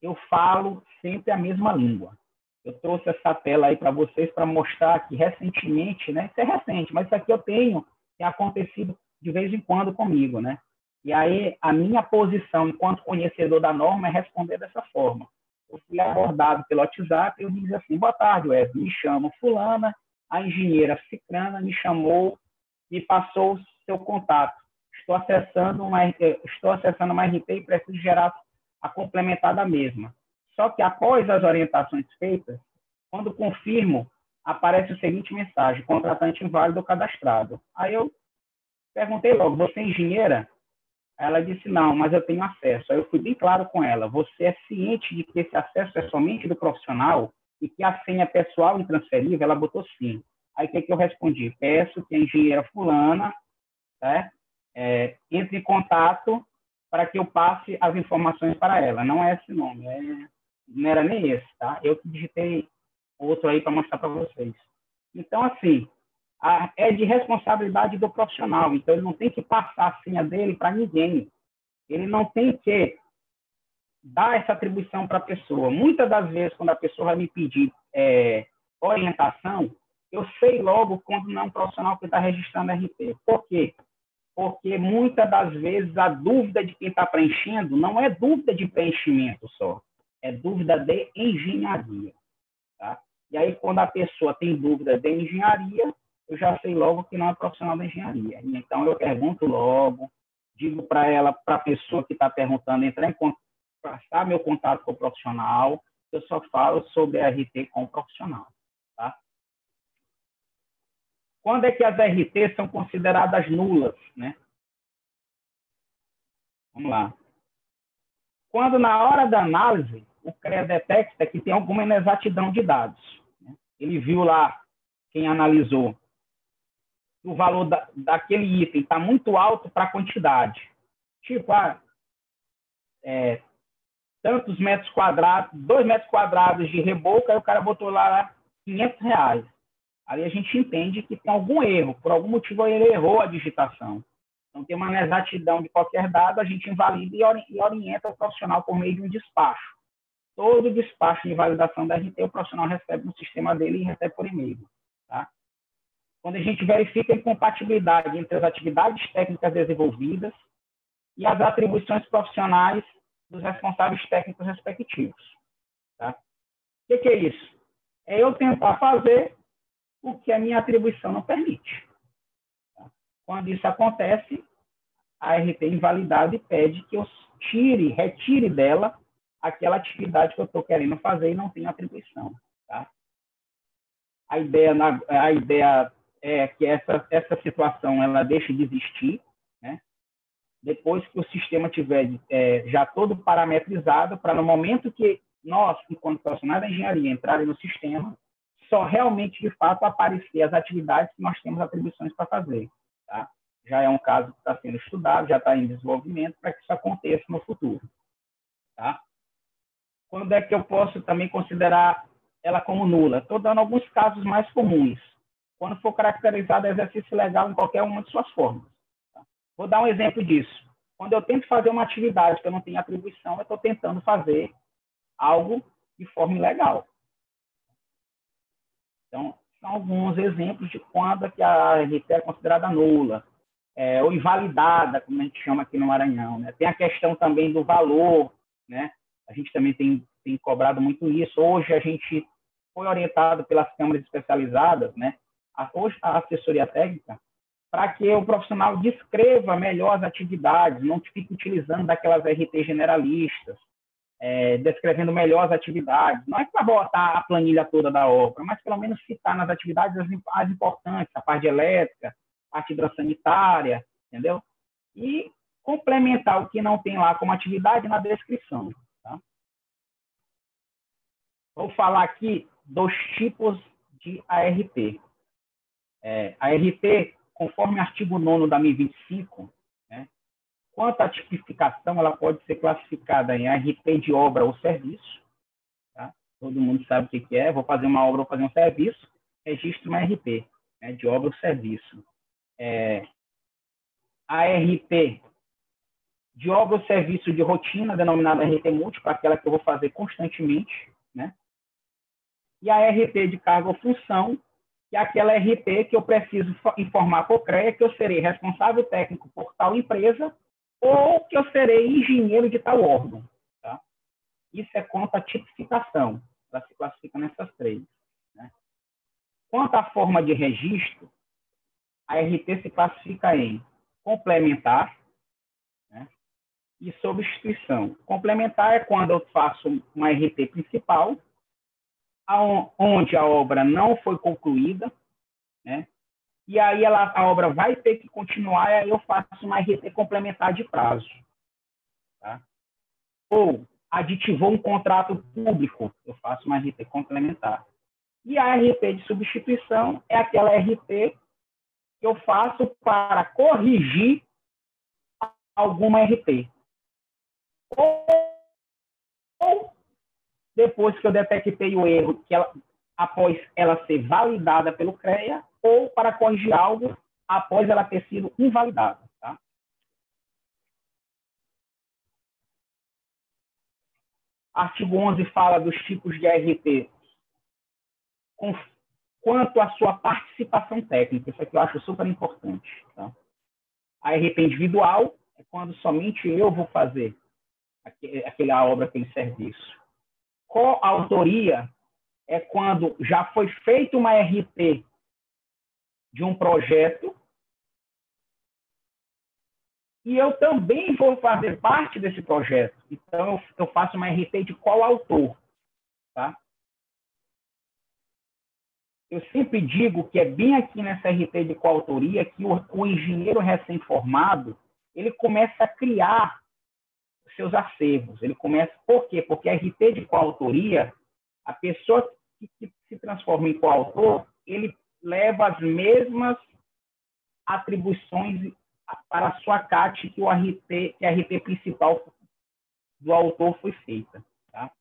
eu falo sempre a mesma língua. Eu trouxe essa tela aí para vocês para mostrar que recentemente, né? Isso é recente, mas isso aqui tem acontecido de vez em quando comigo, né? E aí a minha posição enquanto conhecedor da norma é responder dessa forma. Eu fui abordado pelo WhatsApp, eu disse assim: boa tarde, Wesley, me chamo fulana, a engenheira cicrana me chamou, me passou o seu contato. Estou acessando uma RT e preciso gerar a complementar da mesma. Só que após as orientações feitas, quando confirmo, aparece a seguinte mensagem: contratante inválido ou cadastrado. Aí eu perguntei logo: você é engenheira? Ela disse: não, mas eu tenho acesso. Aí eu fui bem claro com ela: você é ciente de que esse acesso é somente do profissional e que a senha pessoal intransferível? Ela botou sim. Aí o que eu respondi? Peço que a engenheira fulana, né, entre em contato para que eu passe as informações para ela. Não é esse nome, não era nem esse, tá? Eu que digitei outro aí para mostrar para vocês. Então, assim, é de responsabilidade do profissional. Então, ele não tem que passar a senha dele para ninguém. Ele não tem que dar essa atribuição para a pessoa. Muitas das vezes, quando a pessoa vai me pedir orientação, eu sei logo quando não é um profissional que está registrando RT. Por quê? Porque muitas das vezes a dúvida de quem está preenchendo não é dúvida de preenchimento só, é dúvida de engenharia. Tá? E aí, quando a pessoa tem dúvida de engenharia, eu já sei logo que não é profissional da engenharia. Então, eu pergunto logo, digo para ela, para a pessoa que está perguntando, entrar em contato, passar meu contato com o profissional, eu só falo sobre RT com o profissional. Tá? Quando é que as RTs são consideradas nulas, né? Vamos lá. Quando, na hora da análise, o CREA detecta que tem alguma inexatidão de dados. Ele viu lá, quem analisou, o valor daquele item está muito alto para a quantidade. Tipo, tantos metros quadrados, 2 metros quadrados de reboco, aí o cara botou lá R$500. Ali a gente entende que tem algum erro, por algum motivo ele errou a digitação. Então, tem uma inexatidão de qualquer dado, a gente invalida e orienta o profissional por meio de um despacho. Todo despacho de validação da RT, o profissional recebe no sistema dele e recebe por e-mail. Tá? Quando a gente verifica a incompatibilidade entre as atividades técnicas desenvolvidas e as atribuições profissionais dos responsáveis técnicos respectivos. Tá? O que é isso? É eu tentar fazer o que a minha atribuição não permite. Tá? Quando isso acontece, a RT é invalidada e pede que eu retire dela aquela atividade que eu estou querendo fazer e não tenho atribuição. Tá? A ideia é que essa situação ela deixe de existir, né? Depois que o sistema tiver já todo parametrizado, para no momento que nós, enquanto profissionais da engenharia, entrarem no sistema, só realmente, de fato, aparecer as atividades que nós temos atribuições para fazer. Tá? Já é um caso que está sendo estudado, já está em desenvolvimento para que isso aconteça no futuro. Tá? Quando é que eu posso também considerar ela como nula? Estou dando alguns casos mais comuns. Quando for caracterizado exercício legal em qualquer uma de suas formas. Tá? Vou dar um exemplo disso. Quando eu tento fazer uma atividade que eu não tenho atribuição, eu estou tentando fazer algo de forma ilegal. Então, são alguns exemplos de quando que a RT é considerada nula, ou invalidada, como a gente chama aqui no Maranhão. Né? Tem a questão também do valor, né? A gente também tem cobrado muito isso. Hoje a gente foi orientado pelas câmaras especializadas, né? Hoje a assessoria técnica, para que o profissional descreva melhor as atividades, não fique utilizando daquelas RT generalistas, descrevendo melhor as atividades. Não é para botar a planilha toda da obra, mas pelo menos citar nas atividades as importantes, a parte elétrica, a parte hidrossanitária, entendeu? E complementar o que não tem lá como atividade na descrição. Tá? Vou falar aqui dos tipos de ART. A ART, conforme o artigo 9º da 1025, né, quanto à tipificação, ela pode ser classificada em ART de obra ou serviço. Tá? Todo mundo sabe o que é. Vou fazer uma obra ou fazer um serviço, registro uma ART, né, de obra ou serviço. A ART de obra ou serviço de rotina, denominada ART múltipla, aquela que eu vou fazer constantemente, né? E a ART de carga ou função, que é aquela ART que eu preciso informar para o CREA que eu serei responsável técnico por tal empresa ou que eu serei engenheiro de tal órgão. Tá? Isso é quanto à tipificação. Ela se classifica nessas três. Né? Quanto à forma de registro, a ART se classifica em complementar, né, e substituição. Complementar é quando eu faço uma ART principal, onde a obra não foi concluída, né? E aí a obra vai ter que continuar, e aí eu faço uma RT complementar de prazo. Tá? Ou aditivou um contrato público, eu faço uma RT complementar. E a RT de substituição é aquela RT que eu faço para corrigir alguma RT. Ou depois que eu detectei o erro, após ela ser validada pelo CREA, ou para corrigir algo após ela ter sido invalidada. Tá? Artigo 11 fala dos tipos de ART quanto à sua participação técnica. Isso aqui eu acho super importante. Tá? A ART individual é quando somente eu vou fazer aquela obra, aquele serviço. Coautoria é quando já foi feita uma RT de um projeto e eu também vou fazer parte desse projeto. Então, eu faço uma RT de coautor. Tá? Eu sempre digo que é bem aqui nessa RT de coautoria que o engenheiro recém-formado ele começa a criar seus acervos. Ele começa, por quê? Porque a RT de coautoria, a pessoa que se transforma em coautor, ele leva as mesmas atribuições para a sua CAT que a RT principal do autor foi feita. Tá?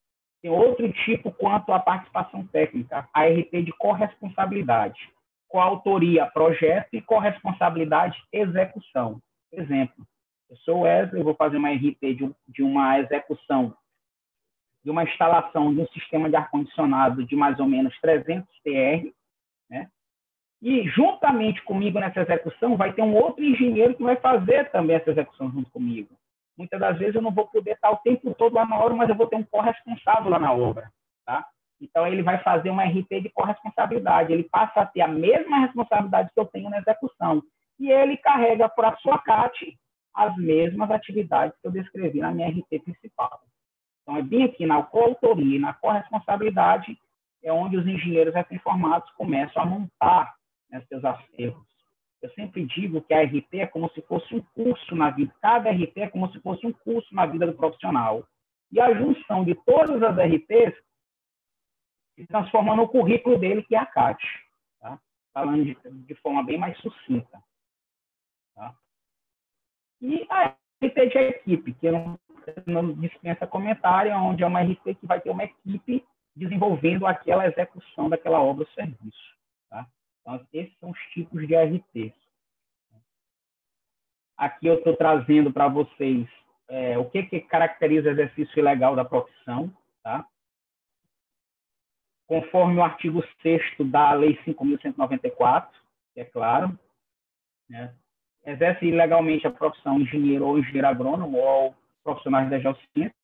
Tem outro tipo quanto à participação técnica, a RT de corresponsabilidade. Coautoria, projeto e corresponsabilidade, execução. Exemplo, eu sou Wesley, vou fazer uma RT de uma execução, de uma instalação de um sistema de ar-condicionado de mais ou menos 300 TR, né? E, juntamente comigo nessa execução, vai ter um outro engenheiro que vai fazer também essa execução junto comigo. Muitas das vezes eu não vou poder estar o tempo todo lá na obra, mas eu vou ter um corresponsável lá na obra. Tá? Então, ele vai fazer uma RT de corresponsabilidade. Ele passa a ter a mesma responsabilidade que eu tenho na execução. E ele carrega para a sua CAT as mesmas atividades que eu descrevi na minha RT principal. Então, é bem aqui na coautoria e na corresponsabilidade é onde os engenheiros recém-formados começam a montar, né, seus acervos. Eu sempre digo que a RT é como se fosse um curso na vida. Cada RT é como se fosse um curso na vida do profissional. E a junção de todas as RTs se transforma no currículo dele, que é a CAT. Tá? Falando de forma bem mais sucinta. Tá? E a RT de equipe, que não dispensa comentário, onde é uma RT que vai ter uma equipe desenvolvendo aquela execução daquela obra ou serviço. Tá? Então, esses são os tipos de RTs. Aqui eu estou trazendo para vocês o que caracteriza o exercício ilegal da profissão. Tá? Conforme o artigo 6º da Lei 5.194, é claro, né? Exerce ilegalmente a profissão engenheiro ou engenheiro agrônomo ou profissionais da geociência.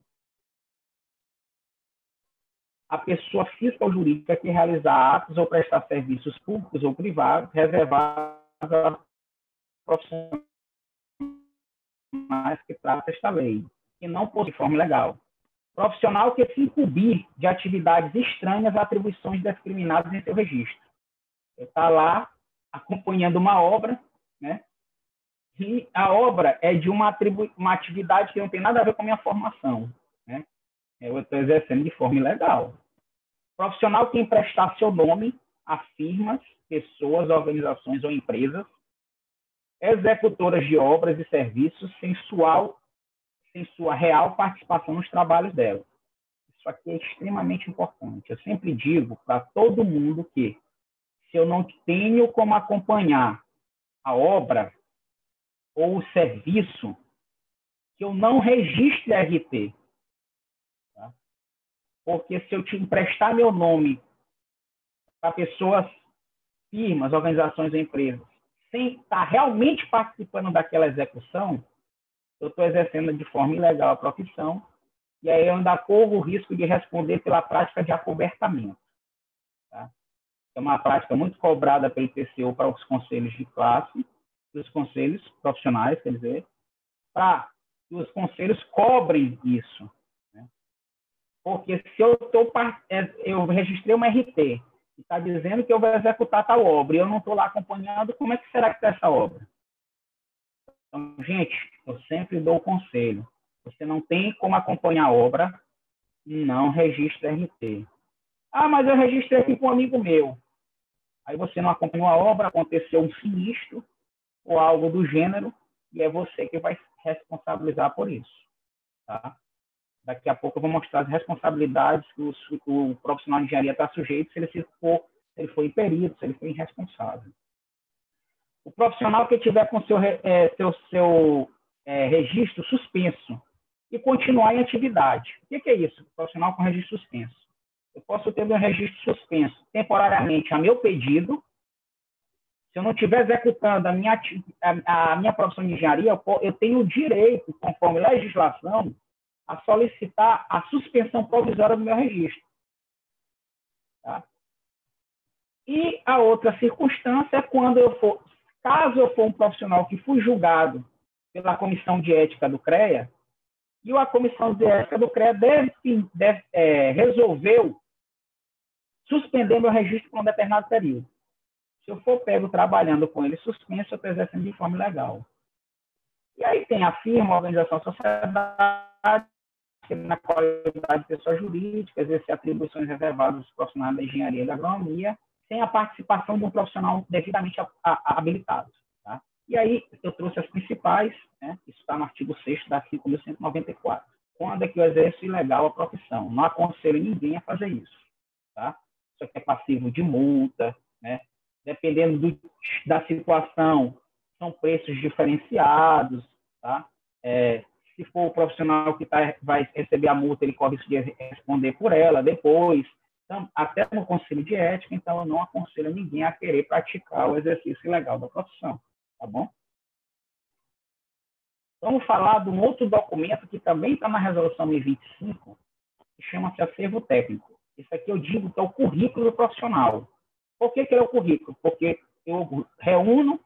A pessoa física ou jurídica que realizar atos ou prestar serviços públicos ou privados reservados a profissionais que trata esta lei, e não possui forma legal. Profissional que se incumbir de atividades estranhas a atribuições discriminadas em seu registro. Você está lá acompanhando uma obra, né? E a obra é de uma atividade que não tem nada a ver com a minha formação, né? Eu estou exercendo de forma ilegal. Profissional que emprestar seu nome a firmas, pessoas, organizações ou empresas, executoras de obras e serviços sem sua real participação nos trabalhos dela. Isso aqui é extremamente importante. Eu sempre digo para todo mundo que, se eu não tenho como acompanhar a obra ou o serviço, que eu não registre a RT. Tá? Porque se eu te emprestar meu nome para pessoas, firmas, organizações ou empresas, sem estar realmente participando daquela execução, eu estou exercendo de forma ilegal a profissão, e aí eu ainda corro o risco de responder pela prática de acobertamento. Tá? É uma prática muito cobrada pelo TCU para os conselhos de classe, os conselhos profissionais, quer dizer, para que os conselhos cobrem isso. Né? Porque se eu registrei uma RT, e está dizendo que eu vou executar tal obra, e eu não estou lá acompanhando, como é que será que está essa obra? Então, gente, eu sempre dou o conselho. Você não tem como acompanhar a obra, não registre RT. Ah, mas eu registrei aqui com um amigo meu. Aí você não acompanhou a obra, aconteceu um sinistro ou algo do gênero, e é você que vai se responsabilizar por isso. Tá? Daqui a pouco eu vou mostrar as responsabilidades que o profissional de engenharia está sujeito se ele for imperido, se ele for irresponsável. O profissional que tiver com seu registro suspenso e continuar em atividade. O que é isso? Profissional com registro suspenso. Eu posso ter meu registro suspenso temporariamente a meu pedido. Se eu não estiver executando a minha profissão de engenharia, eu tenho o direito, conforme legislação, a solicitar a suspensão provisória do meu registro. Tá? E a outra circunstância é quando caso eu for um profissional que fui julgado pela Comissão de Ética do CREA, e a Comissão de Ética do CREA resolveu suspender meu registro por um determinado período. Se eu for pego trabalhando com ele suspenso, eu estou exercendo de forma ilegal. E aí tem a firma, a organização, a sociedade, que na qualidade de pessoa jurídica, exercer atribuições reservadas aos profissionais da engenharia e da agronomia, sem a participação de um profissional devidamente habilitado. Tá? E aí eu trouxe as principais, né? Isso está no artigo 6º da 5.194. Quando é que eu exerço ilegal a profissão? Não aconselho ninguém a fazer isso. Tá? Isso aqui é passivo de multa, né? Dependendo da situação, são preços diferenciados. Tá? Se for o profissional que vai receber a multa, ele corre risco de responder por ela depois. Então, até no conselho de ética, então eu não aconselho ninguém a querer praticar o exercício ilegal da profissão. Tá bom? Vamos falar de um outro documento que também está na resolução 1025, que chama-se acervo técnico. Isso aqui eu digo que é o currículo do profissional. Por que é o currículo? Porque eu reúno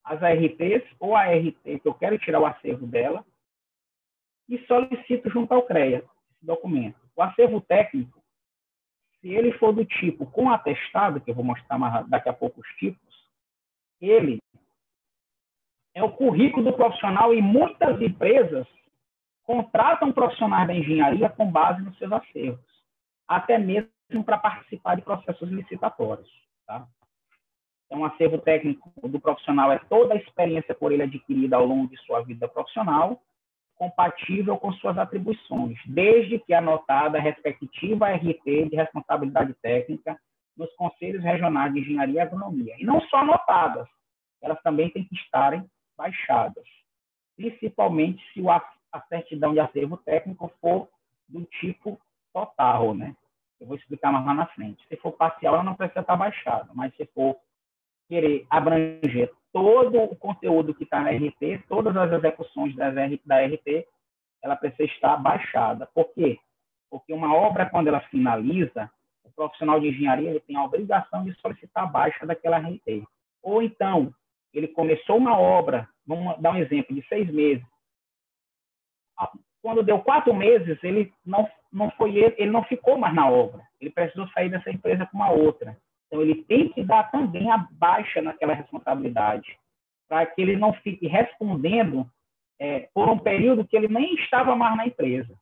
as ARTs ou a ART que eu quero tirar o acervo dela e solicito junto ao CREA esse documento. O acervo técnico, se ele for do tipo com atestado, que eu vou mostrar daqui a pouco os tipos, ele é o currículo do profissional e muitas empresas contratam profissionais da engenharia com base nos seus acervos, até mesmo para participar de processos licitatórios. Tá? Então, o acervo técnico do profissional é toda a experiência por ele adquirida ao longo de sua vida profissional, compatível com suas atribuições, desde que anotada a respectiva RT de responsabilidade técnica nos conselhos regionais de engenharia e agronomia. E não só anotadas, elas também têm que estarem baixadas, principalmente se a certidão de acervo técnico for do tipo total, né? Eu vou explicar mais lá na frente. Se for parcial, ela não precisa estar baixada, mas se for querer abranger todo o conteúdo que está na RT, todas as execuções da RT, ela precisa estar baixada. Por quê? Porque uma obra, quando ela finaliza, o profissional de engenharia ele tem a obrigação de solicitar a baixa daquela RT. Ou então, ele começou uma obra, vamos dar um exemplo, de 6 meses. Quando deu 4 meses, ele não ficou mais na obra. Ele precisou sair dessa empresa para uma outra. Então, ele tem que dar também a baixa naquela responsabilidade, para que ele não fique respondendo por um período que ele nem estava mais na empresa.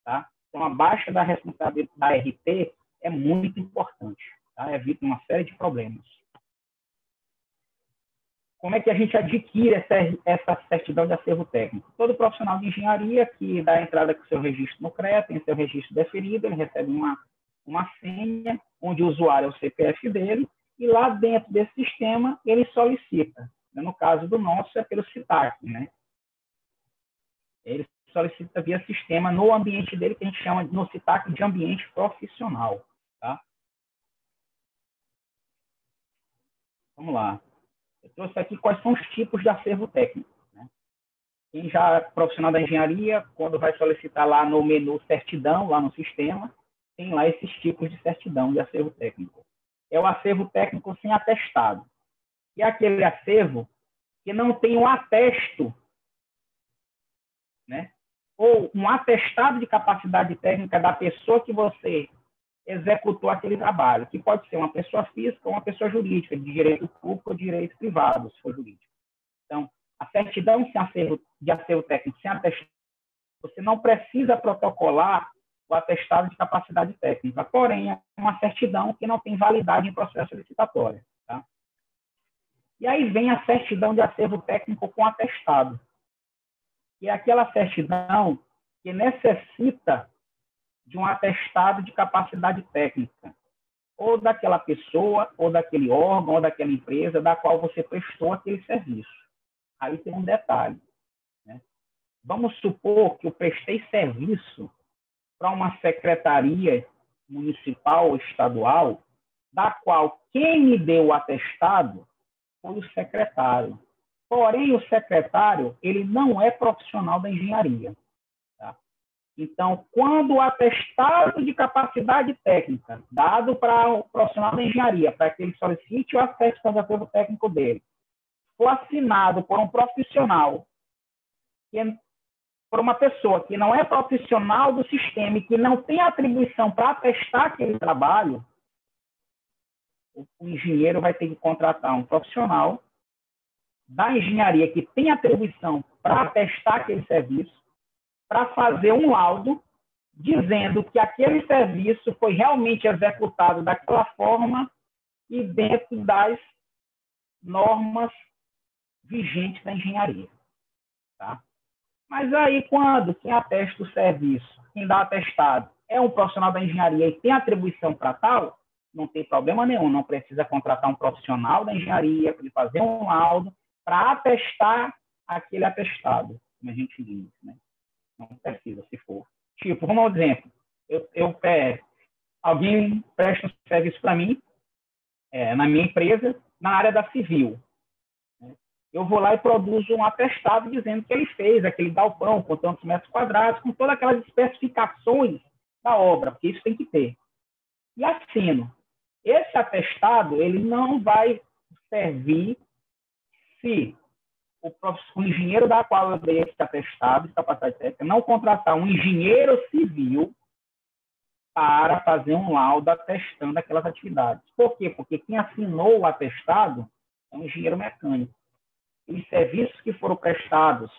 Tá? Então, a baixa da responsabilidade da RT é muito importante, tá? Evita uma série de problemas. Como é que a gente adquire essa certidão de acervo técnico? Todo profissional de engenharia que dá entrada com seu registro no CREA, tem seu registro deferido, ele recebe uma senha, onde o usuário é o CPF dele, e lá dentro desse sistema ele solicita. No caso do nosso, é pelo CITAC, né? Ele solicita via sistema no ambiente dele, que a gente chama no CITAC de ambiente profissional. Tá? Vamos lá. Eu trouxe aqui quais são os tipos de acervo técnico. Né? Quem já é profissional da engenharia, quando vai solicitar lá no menu certidão, lá no sistema, tem lá esses tipos de certidão de acervo técnico. É o acervo técnico sem atestado. E é aquele acervo que não tem um atesto, né? Ou um atestado de capacidade técnica da pessoa que você executou aquele trabalho, que pode ser uma pessoa física ou uma pessoa jurídica, de direito público ou de direito privado, se for jurídico. Então, a certidão de acervo técnico sem atestado, você não precisa protocolar o atestado de capacidade técnica, porém, é uma certidão que não tem validade em processo licitatório. Tá? E aí vem a certidão de acervo técnico com atestado, que é aquela certidão que necessita de um atestado de capacidade técnica, ou daquela pessoa, ou daquele órgão, ou daquela empresa da qual você prestou aquele serviço. Aí tem um detalhe. Né? Vamos supor que eu prestei serviço para uma secretaria municipal ou estadual, da qual quem me deu o atestado foi o secretário. Porém, o secretário ele não é profissional da engenharia. Tá? Então, quando o atestado de capacidade técnica dado para o profissional da engenharia, para que ele solicite o acesso ao acervo técnico dele, for assinado por um profissional, por uma pessoa que não é profissional do sistema e que não tem atribuição para atestar aquele trabalho, o engenheiro vai ter que contratar um profissional da engenharia que tem atribuição para atestar aquele serviço, para fazer um laudo dizendo que aquele serviço foi realmente executado daquela forma e dentro das normas vigentes da engenharia. Tá? Mas aí, quando quem atesta o serviço, quem dá atestado, é um profissional da engenharia e tem atribuição para tal, não tem problema nenhum, não precisa contratar um profissional da engenharia para ele fazer um laudo para atestar aquele atestado, como a gente diz, né? Não precisa, se for. Tipo, vamos dar um exemplo. Alguém presta um serviço para mim, na minha empresa, na área da civil. Eu vou lá e produzo um atestado dizendo que ele fez aquele galpão com tantos metros quadrados, com todas aquelas especificações da obra, porque isso tem que ter. E assino. Esse atestado ele não vai servir se o engenheiro da qual eu dei esse atestado de capacidade técnica não contratar um engenheiro civil para fazer um laudo atestando aquelas atividades. Por quê? Porque quem assinou o atestado é um engenheiro mecânico. E os serviços que foram prestados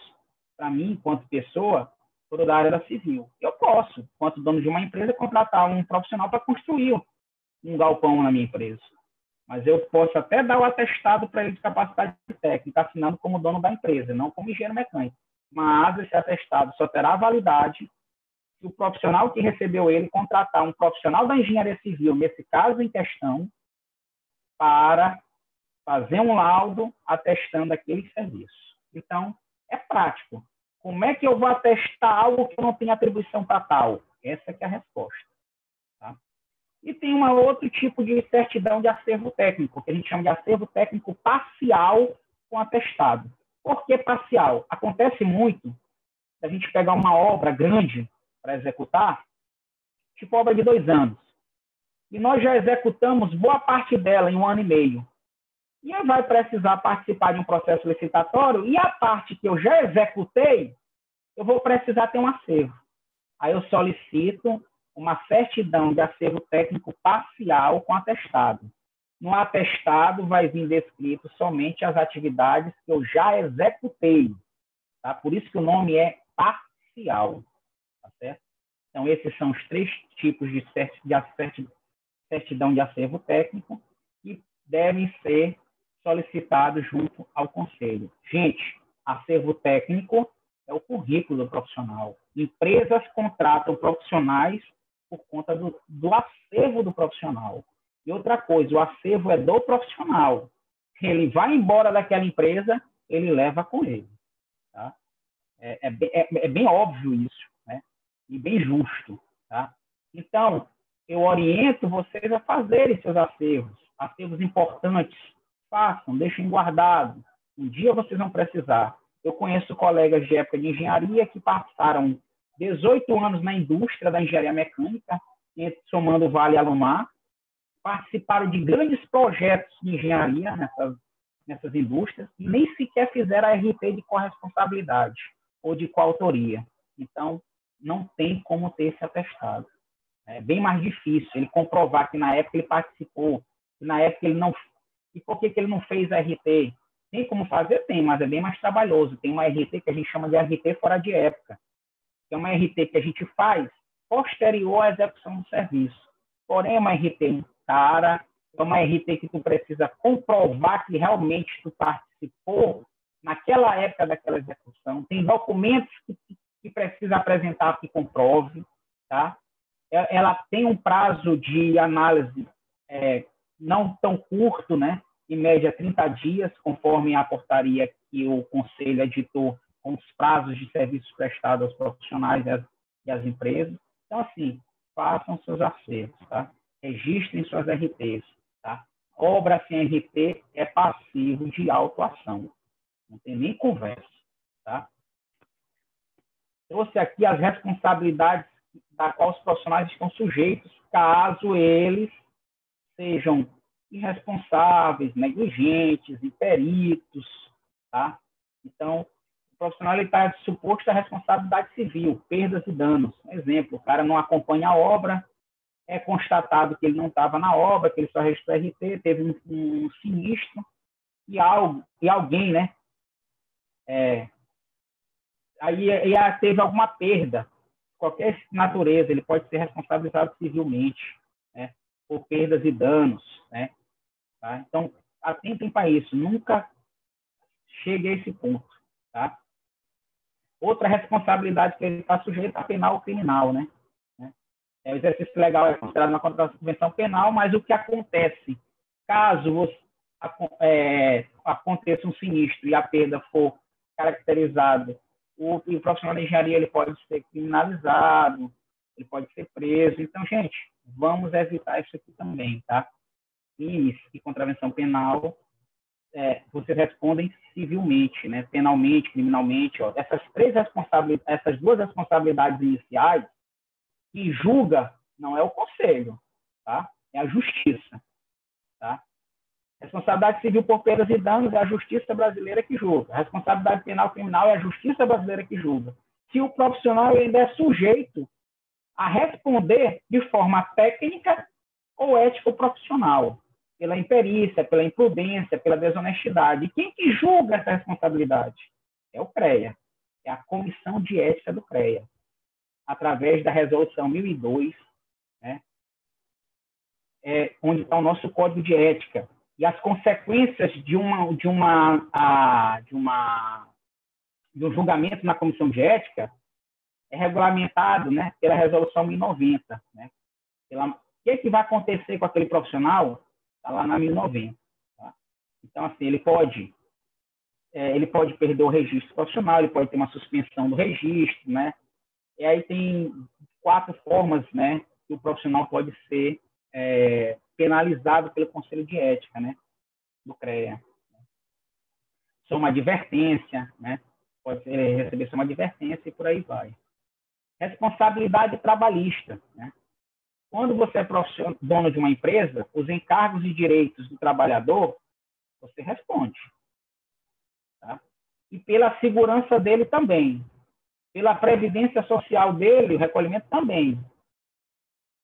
para mim, enquanto pessoa, foram da área da civil. Eu posso, enquanto dono de uma empresa, contratar um profissional para construir um galpão na minha empresa. Mas eu posso até dar o atestado para ele de capacidade técnica, assinando como dono da empresa, não como engenheiro mecânico. Mas esse atestado só terá validade se o profissional que recebeu ele contratar um profissional da engenharia civil, nesse caso em questão, para fazer um laudo atestando aquele serviço. Então, é prático. Como é que eu vou atestar algo que eu não tenho atribuição para tal? Essa que é a resposta. Tá? E tem um outro tipo de certidão de acervo técnico, que a gente chama de acervo técnico parcial com atestado. Por que parcial? Acontece muito a gente pegar uma obra grande para executar, tipo obra de 2 anos, e nós já executamos boa parte dela em 1 ano e meio. E aí vai precisar participar de um processo licitatório, e a parte que eu já executei, eu vou precisar ter um acervo. Aí eu solicito uma certidão de acervo técnico parcial com atestado. No atestado vai vir descrito somente as atividades que eu já executei. Tá? Por isso que o nome é parcial. Tá certo? Então, esses são os 3 tipos de certidão de acervo técnico, que devem ser solicitados junto ao conselho. Gente, acervo técnico é o currículo do profissional. Empresas contratam profissionais por conta do acervo do profissional. E outra coisa, o acervo é do profissional. Ele vai embora daquela empresa, ele leva com ele. Tá? É bem óbvio isso, né? E bem justo. Tá? Então, eu oriento vocês a fazerem seus acervos importantes. Façam, deixem guardado. Um dia vocês vão precisar. Eu conheço colegas de época de engenharia que passaram 18 anos na indústria da engenharia mecânica, somando o Vale e Alumar, participaram de grandes projetos de engenharia nessas indústrias e nem sequer fizeram a RT de corresponsabilidade ou de coautoria. Então, não tem como ter esse atestado. É bem mais difícil ele comprovar que na época ele participou, que na época ele não... E por que ele não fez a RT? Tem como fazer? Tem, mas é bem mais trabalhoso. Tem uma RT que a gente chama de RT fora de época, que é uma RT que a gente faz posterior à execução do serviço. Porém, é uma RT cara, é uma RT que tu precisa comprovar que realmente tu participou naquela época daquela execução. Tem documentos que precisa apresentar que comprove, tá? Ela tem um prazo de análise não tão curto, né? Em média 30 dias, conforme a portaria que o Conselho editou com os prazos de serviços prestados aos profissionais e às empresas. Então, assim, façam seus acertos, tá? Registrem suas RTs, tá? Obra sem RT é passivo de autuação. Não tem nem conversa, tá? Trouxe aqui as responsabilidades da qual os profissionais estão sujeitos, caso eles sejam irresponsáveis, negligentes, imperitos, tá? Então, o profissional está suposto à responsabilidade civil, perdas e danos. Um exemplo, o cara não acompanha a obra, é constatado que ele não estava na obra, que ele só registrou RT, teve um sinistro e alguém, né? Aí teve alguma perda, qualquer natureza, ele pode ser responsabilizado civilmente, né? Por perdas e danos, né? Tá? Então, atentem para isso, nunca chegue a esse ponto, tá? Outra responsabilidade que ele está sujeito a penal ou criminal, né? O exercício legal é considerado uma contravenção penal, mas o que acontece caso aconteça um sinistro e a perda for caracterizada, o profissional de engenharia ele pode ser criminalizado, ele pode ser preso. Então, gente, vamos evitar isso aqui também, tá? Crimes e contravenção penal, vocês respondem civilmente, né? Penalmente, criminalmente. Ó. Essas duas responsabilidades iniciais, que julga não é o conselho, tá? É a justiça, tá? Responsabilidade civil por perdas e danos é a justiça brasileira que julga. Responsabilidade penal criminal é a justiça brasileira que julga. Se o profissional ainda é sujeito a responder de forma técnica ou ético-profissional, pela imperícia, pela imprudência, pela desonestidade. E quem que julga essa responsabilidade? É o CREA, é a Comissão de Ética do CREA, através da Resolução 1002, né? Onde está o nosso Código de Ética. E as consequências de um julgamento na Comissão de Ética é regulamentado, né, pela Resolução 1090. Né? O que vai acontecer com aquele profissional? Está lá na 1090. Tá? Então, assim, ele pode perder o registro profissional, ele pode ter uma suspensão do registro, né? E aí tem 4 formas, né, que o profissional pode ser penalizado pelo Conselho de Ética, né, do CREA. Soma advertência, né, pode receber soma advertência e por aí vai. Responsabilidade trabalhista, né? Quando você é dono de uma empresa, os encargos e direitos do trabalhador, você responde. Tá? E pela segurança dele também. Pela previdência social dele, o recolhimento também.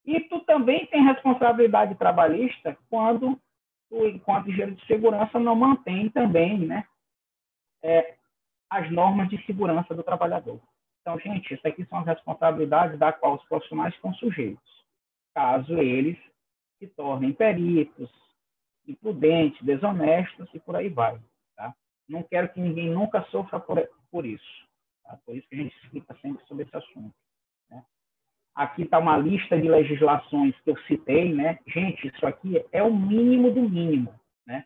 E tu também tem responsabilidade trabalhista quando tu, enquanto engenheiro de segurança, não mantém também, né, as normas de segurança do trabalhador. Então, gente, isso aqui são as responsabilidades da qual os profissionais estão sujeitos, caso eles se tornem peritos, imprudentes, desonestos e por aí vai. Tá? Não quero que ninguém nunca sofra por isso. Tá? Por isso que a gente explica sempre sobre esse assunto. Né? Aqui está uma lista de legislações que eu citei. Né? Gente, isso aqui é o mínimo do mínimo. Né?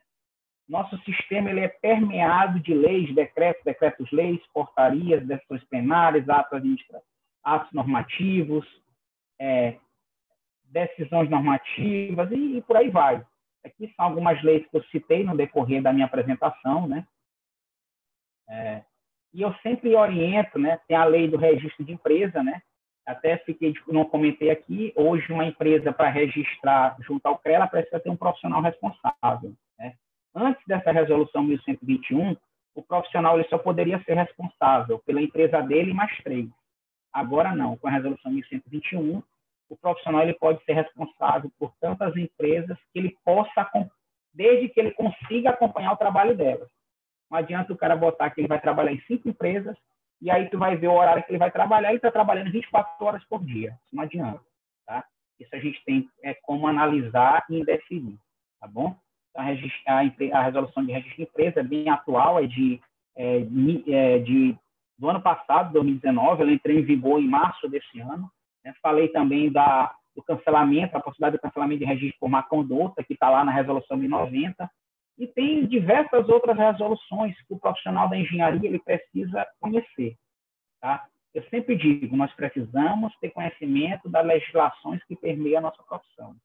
Nosso sistema ele é permeado de leis, decretos, decretos-leis, portarias, decisões plenárias, atos normativos, decisões normativas e por aí vai. Aqui são algumas leis que eu citei no decorrer da minha apresentação, né? E eu sempre oriento, né? Tem a lei do registro de empresa, né? Até não comentei aqui, hoje uma empresa para registrar junto ao CREA, ela precisa ter um profissional responsável, né? Antes dessa resolução 1121, o profissional ele só poderia ser responsável pela empresa dele e mais 3. Agora não, com a resolução 1121, o profissional ele pode ser responsável por tantas empresas que ele possa, desde que ele consiga acompanhar o trabalho delas. Não adianta o cara botar que ele vai trabalhar em 5 empresas e aí tu vai ver o horário que ele vai trabalhar, ele está trabalhando 24 horas por dia. Isso não adianta. Tá? Isso a gente tem como analisar e definir. Tá bom? A resolução de registro de empresa é bem atual, do ano passado, 2019, ela entrou em vigor em março desse ano. Né? Falei também do cancelamento, a possibilidade do cancelamento de registro por má conduta, que está lá na resolução 1090. E tem diversas outras resoluções que o profissional da engenharia ele precisa conhecer. Tá? Eu sempre digo, nós precisamos ter conhecimento das legislações que permeiam a nossa profissão,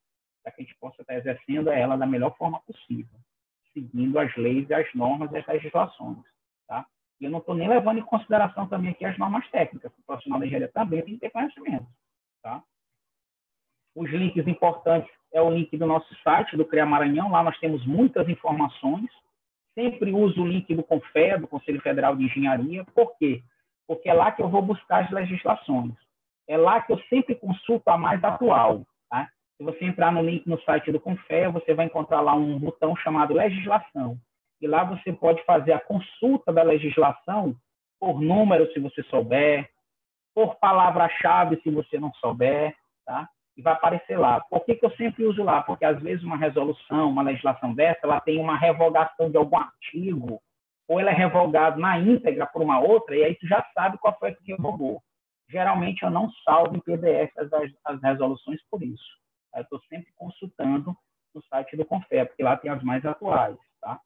para que a gente possa estar exercendo ela da melhor forma possível, seguindo as leis e as normas e as legislações. Tá? E eu não estou nem levando em consideração também aqui as normas técnicas, o profissional da engenharia também tem que ter conhecimento. Tá? Os links importantes é o link do nosso site, do CREA Maranhão. Lá nós temos muitas informações. Sempre uso o link do CONFEA, do Conselho Federal de Engenharia. Por quê? Porque é lá que eu vou buscar as legislações. É lá que eu sempre consulto a mais atual. Tá? Se você entrar no link no site do CONFEA, você vai encontrar lá um botão chamado Legislação. E lá você pode fazer a consulta da legislação por número, se você souber, por palavra-chave, se você não souber, tá? E vai aparecer lá. Por que eu sempre uso lá? Porque, às vezes, uma resolução, uma legislação dessa, ela tem uma revogação de algum artigo, ou ela é revogada na íntegra por uma outra, e aí tu já sabe qual foi a que revogou. Geralmente, eu não salvo em PDF as resoluções por isso. Eu estou sempre consultando no site do CONFEA, porque lá tem as mais atuais, tá?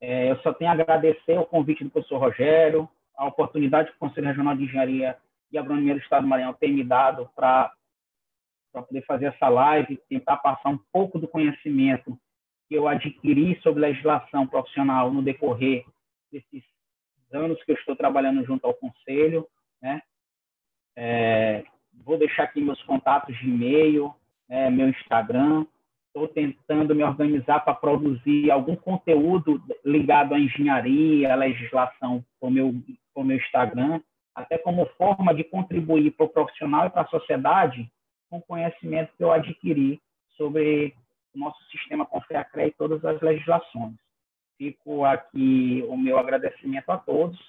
Eu só tenho a agradecer o convite do professor Rogério, a oportunidade que o Conselho Regional de Engenharia e Agronomia do Estado do Maranhão tem me dado para poder fazer essa live, tentar passar um pouco do conhecimento que eu adquiri sobre legislação profissional no decorrer desses anos que eu estou trabalhando junto ao Conselho. Né? Vou deixar aqui meus contatos de e-mail, meu Instagram. Estou tentando me organizar para produzir algum conteúdo ligado à engenharia, à legislação, para o meu Instagram, até como forma de contribuir para o profissional e para a sociedade com o conhecimento que eu adquiri sobre o nosso sistema CONFEA-CREA e todas as legislações. Fico aqui o meu agradecimento a todos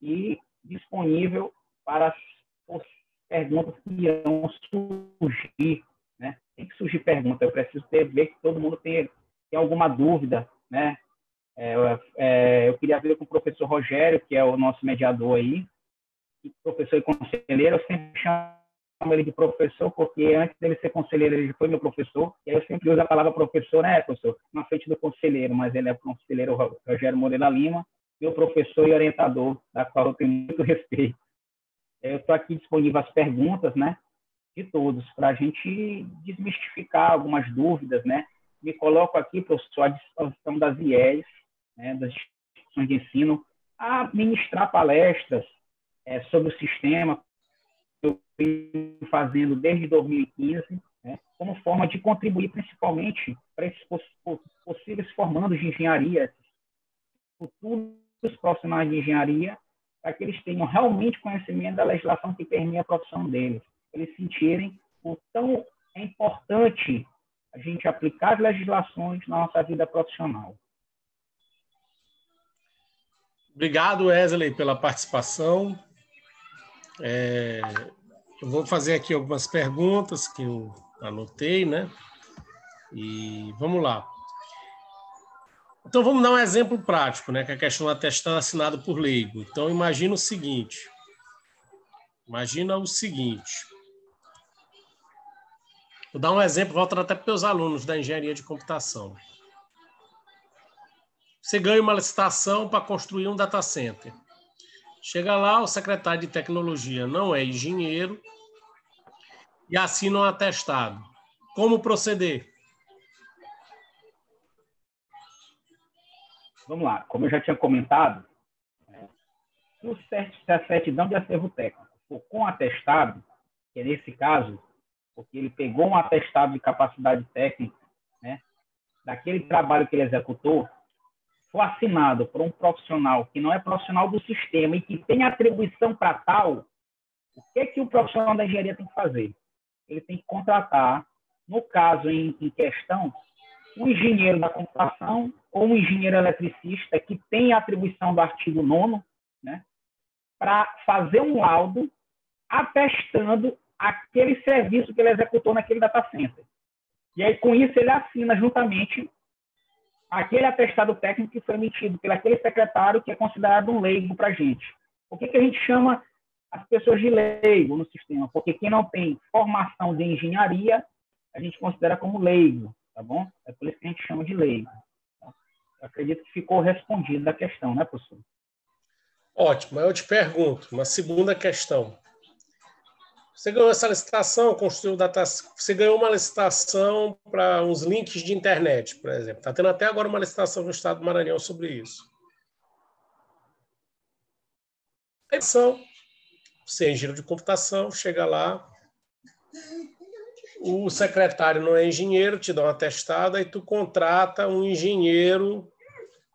e disponível para as perguntas que irão surgir. Né? Tem que surgir pergunta, eu preciso ver que todo mundo tem alguma dúvida. Né? Eu queria ver com o professor Rogério, que é o nosso mediador aí, professor e conselheiro. Eu sempre chamo ele de professor, porque antes dele ser conselheiro, ele foi meu professor, e aí eu sempre uso a palavra professor, né, professor? Na frente do conselheiro, mas ele é o conselheiro Rogério Moreira Lima, meu professor e orientador, da qual eu tenho muito respeito. Eu estou aqui disponível às perguntas, né, de todos, para a gente desmistificar algumas dúvidas, né? Me coloco aqui, professor, à disposição das IES, né, das instituições de ensino, a ministrar palestras sobre o sistema, que eu venho fazendo desde 2015, né, como forma de contribuir principalmente para esses possíveis formandos de engenharia, futuros profissionais de engenharia, para que eles tenham realmente conhecimento da legislação que permeia a profissão deles. Eles sentirem o tão é importante a gente aplicar as legislações na nossa vida profissional. Obrigado, Wesley, pela participação. Eu vou fazer aqui algumas perguntas que eu anotei, né? E vamos lá. Então, vamos dar um exemplo prático, né, que é a questão do atestado assinado por leigo. Então, imagina o seguinte. Vou dar um exemplo, volto até para os alunos da engenharia de computação. Você ganha uma licitação para construir um data center. Chega lá, o secretário de tecnologia não é engenheiro e assina um atestado. Como proceder? Vamos lá. Como eu já tinha comentado, se a certidão de acervo técnico for com atestado, que é nesse caso, porque ele pegou um atestado de capacidade técnica, né, daquele trabalho que ele executou, for assinado por um profissional que não é profissional do sistema e que tem atribuição para tal, o que o profissional da engenharia tem que fazer? Ele tem que contratar, no caso em questão, um engenheiro da computação ou um engenheiro eletricista que tem atribuição do artigo 9º, né, para fazer um laudo atestando aquele serviço que ele executou naquele data center. E aí, com isso, ele assina juntamente aquele atestado técnico que foi emitido pelo aquele secretário que é considerado um leigo para a gente. Por que a gente chama as pessoas de leigo no sistema? Porque quem não tem formação de engenharia, a gente considera como leigo, tá bom? É por isso que a gente chama de leigo. Eu acredito que ficou respondida a questão, né, professor? Ótimo. Eu te pergunto, uma segunda questão. Você ganhou essa licitação, construiu o data... Você ganhou uma licitação para uns links de internet, por exemplo. Está tendo até agora uma licitação no estado do Maranhão sobre isso. Você é engenheiro de computação, chega lá, o secretário não é engenheiro, te dá um atestado, aí tu contrata um engenheiro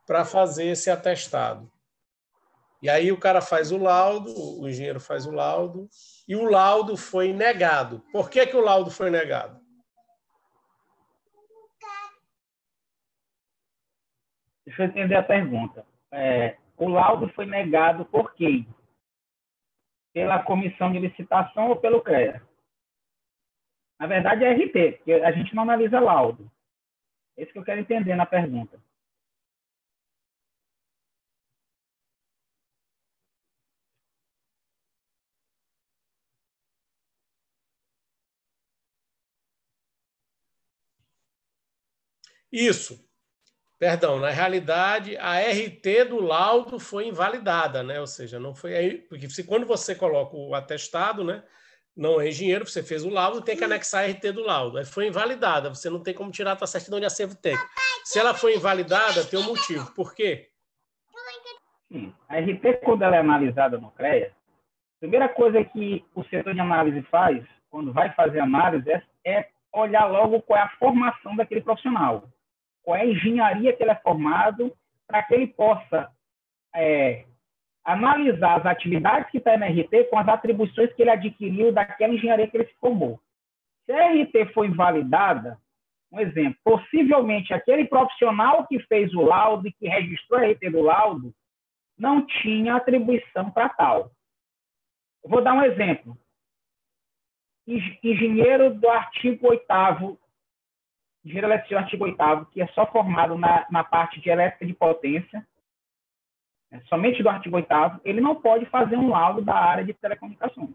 para fazer esse atestado. E aí o cara faz o laudo, o engenheiro faz o laudo, e o laudo foi negado. Por que o laudo foi negado? Deixa eu entender a pergunta. O laudo foi negado por quê? Pela comissão de licitação ou pelo CREA? Na verdade, é RT, porque a gente não analisa laudo. É isso que eu quero entender na pergunta. Isso. Perdão, na realidade, a RT do laudo foi invalidada, né? Ou seja, não foi... Porque quando você coloca o atestado, né? Não é engenheiro, você fez o laudo, tem que anexar a RT do laudo. Aí foi invalidada, você não tem como tirar a tua certidão de acervo técnico. Se ela foi invalidada, tem um motivo. Por quê? Sim. A RT, quando ela é analisada no CREA, a primeira coisa que o setor de análise faz, quando vai fazer análise, é olhar logo qual é a formação daquele profissional. Qual é a engenharia que ele é formado, para que ele possa analisar as atividades que está na RT com as atribuições que ele adquiriu daquela engenharia que ele se formou. Se a RT for invalidada, um exemplo, possivelmente aquele profissional que fez o laudo e que registrou a RT do laudo não tinha atribuição para tal. Eu vou dar um exemplo. Engenheiro do artigo 8º, engenheiro eletricista do artigo 8º, que é só formado na parte de elétrica de potência, somente do artigo 8º, ele não pode fazer um laudo da área de telecomunicações.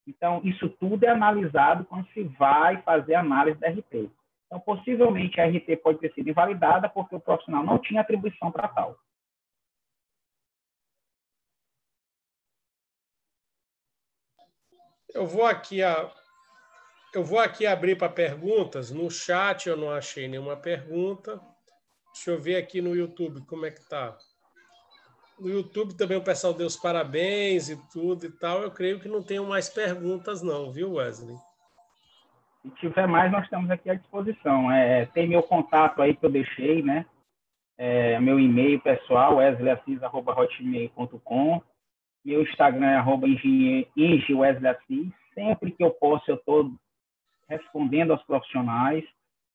Então, isso tudo é analisado quando se vai fazer a análise da RT. Então, possivelmente, a RT pode ter sido invalidada porque o profissional não tinha atribuição para tal. Eu vou aqui abrir para perguntas. No chat eu não achei nenhuma pergunta. Deixa eu ver aqui no YouTube como é que está. No YouTube também o pessoal deu os parabéns e tudo e tal. Eu creio que não tenho mais perguntas não, viu, Wesley? Se tiver mais, nós estamos aqui à disposição. Tem meu contato aí que eu deixei, né? Meu e-mail pessoal, wesleyassis@hotmail.com. Meu Instagram é @engenwesleyassis. Sempre que eu posso, eu estou respondendo aos profissionais,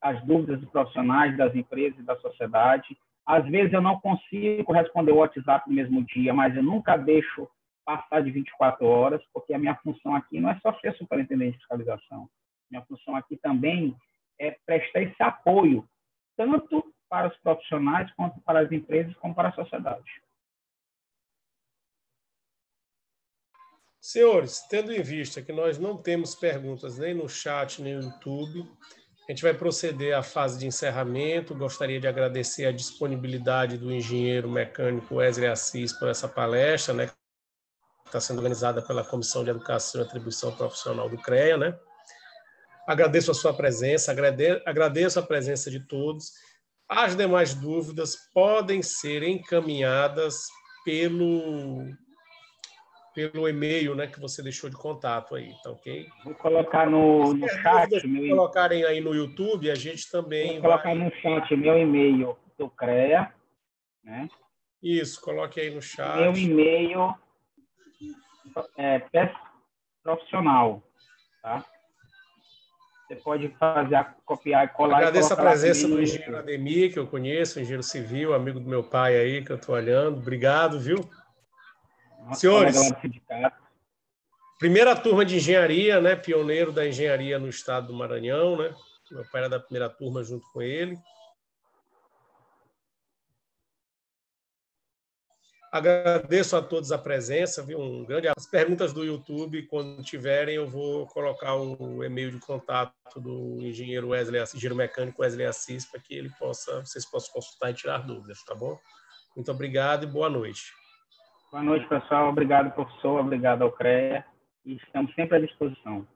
as dúvidas dos profissionais, das empresas e da sociedade. Às vezes eu não consigo responder o WhatsApp no mesmo dia, mas eu nunca deixo passar de 24 horas, porque a minha função aqui não é só ser superintendente de fiscalização. Minha função aqui também prestar esse apoio, tanto para os profissionais, quanto para as empresas, como para a sociedade. Senhores, tendo em vista que nós não temos perguntas nem no chat, nem no YouTube, a gente vai proceder à fase de encerramento. Gostaria de agradecer a disponibilidade do engenheiro mecânico Wesley Assis por essa palestra, né, que está sendo organizada pela Comissão de Educação e Atribuição Profissional do CREA, né? Agradeço a sua presença, agradeço a presença de todos. As demais dúvidas podem ser encaminhadas pelo e-mail, né, que você deixou de contato aí, tá ok? Vou colocar no chat. Se colocarem aí no YouTube, a gente também vou colocar no chat meu e-mail do CREA, né? Isso, coloque aí no chat. Meu e-mail profissional, tá? Você pode copiar e colar. Agradeço a presença do engenheiro Ademir, que eu conheço, engenheiro civil, amigo do meu pai aí, que eu estou olhando. Obrigado, viu? Senhores, primeira turma de engenharia, né? Pioneiro da engenharia no estado do Maranhão, né? Meu pai era da primeira turma junto com ele. Agradeço a todos a presença, viu? Um grande abraço. As perguntas do YouTube, quando tiverem, eu vou colocar o e-mail de contato do engenheiro Wesley, engenheiro mecânico Wesley Assis, para que vocês possam consultar e tirar dúvidas, tá bom? Muito obrigado e boa noite. Boa noite, pessoal. Obrigado, professor. Obrigado ao CREA. E estamos sempre à disposição.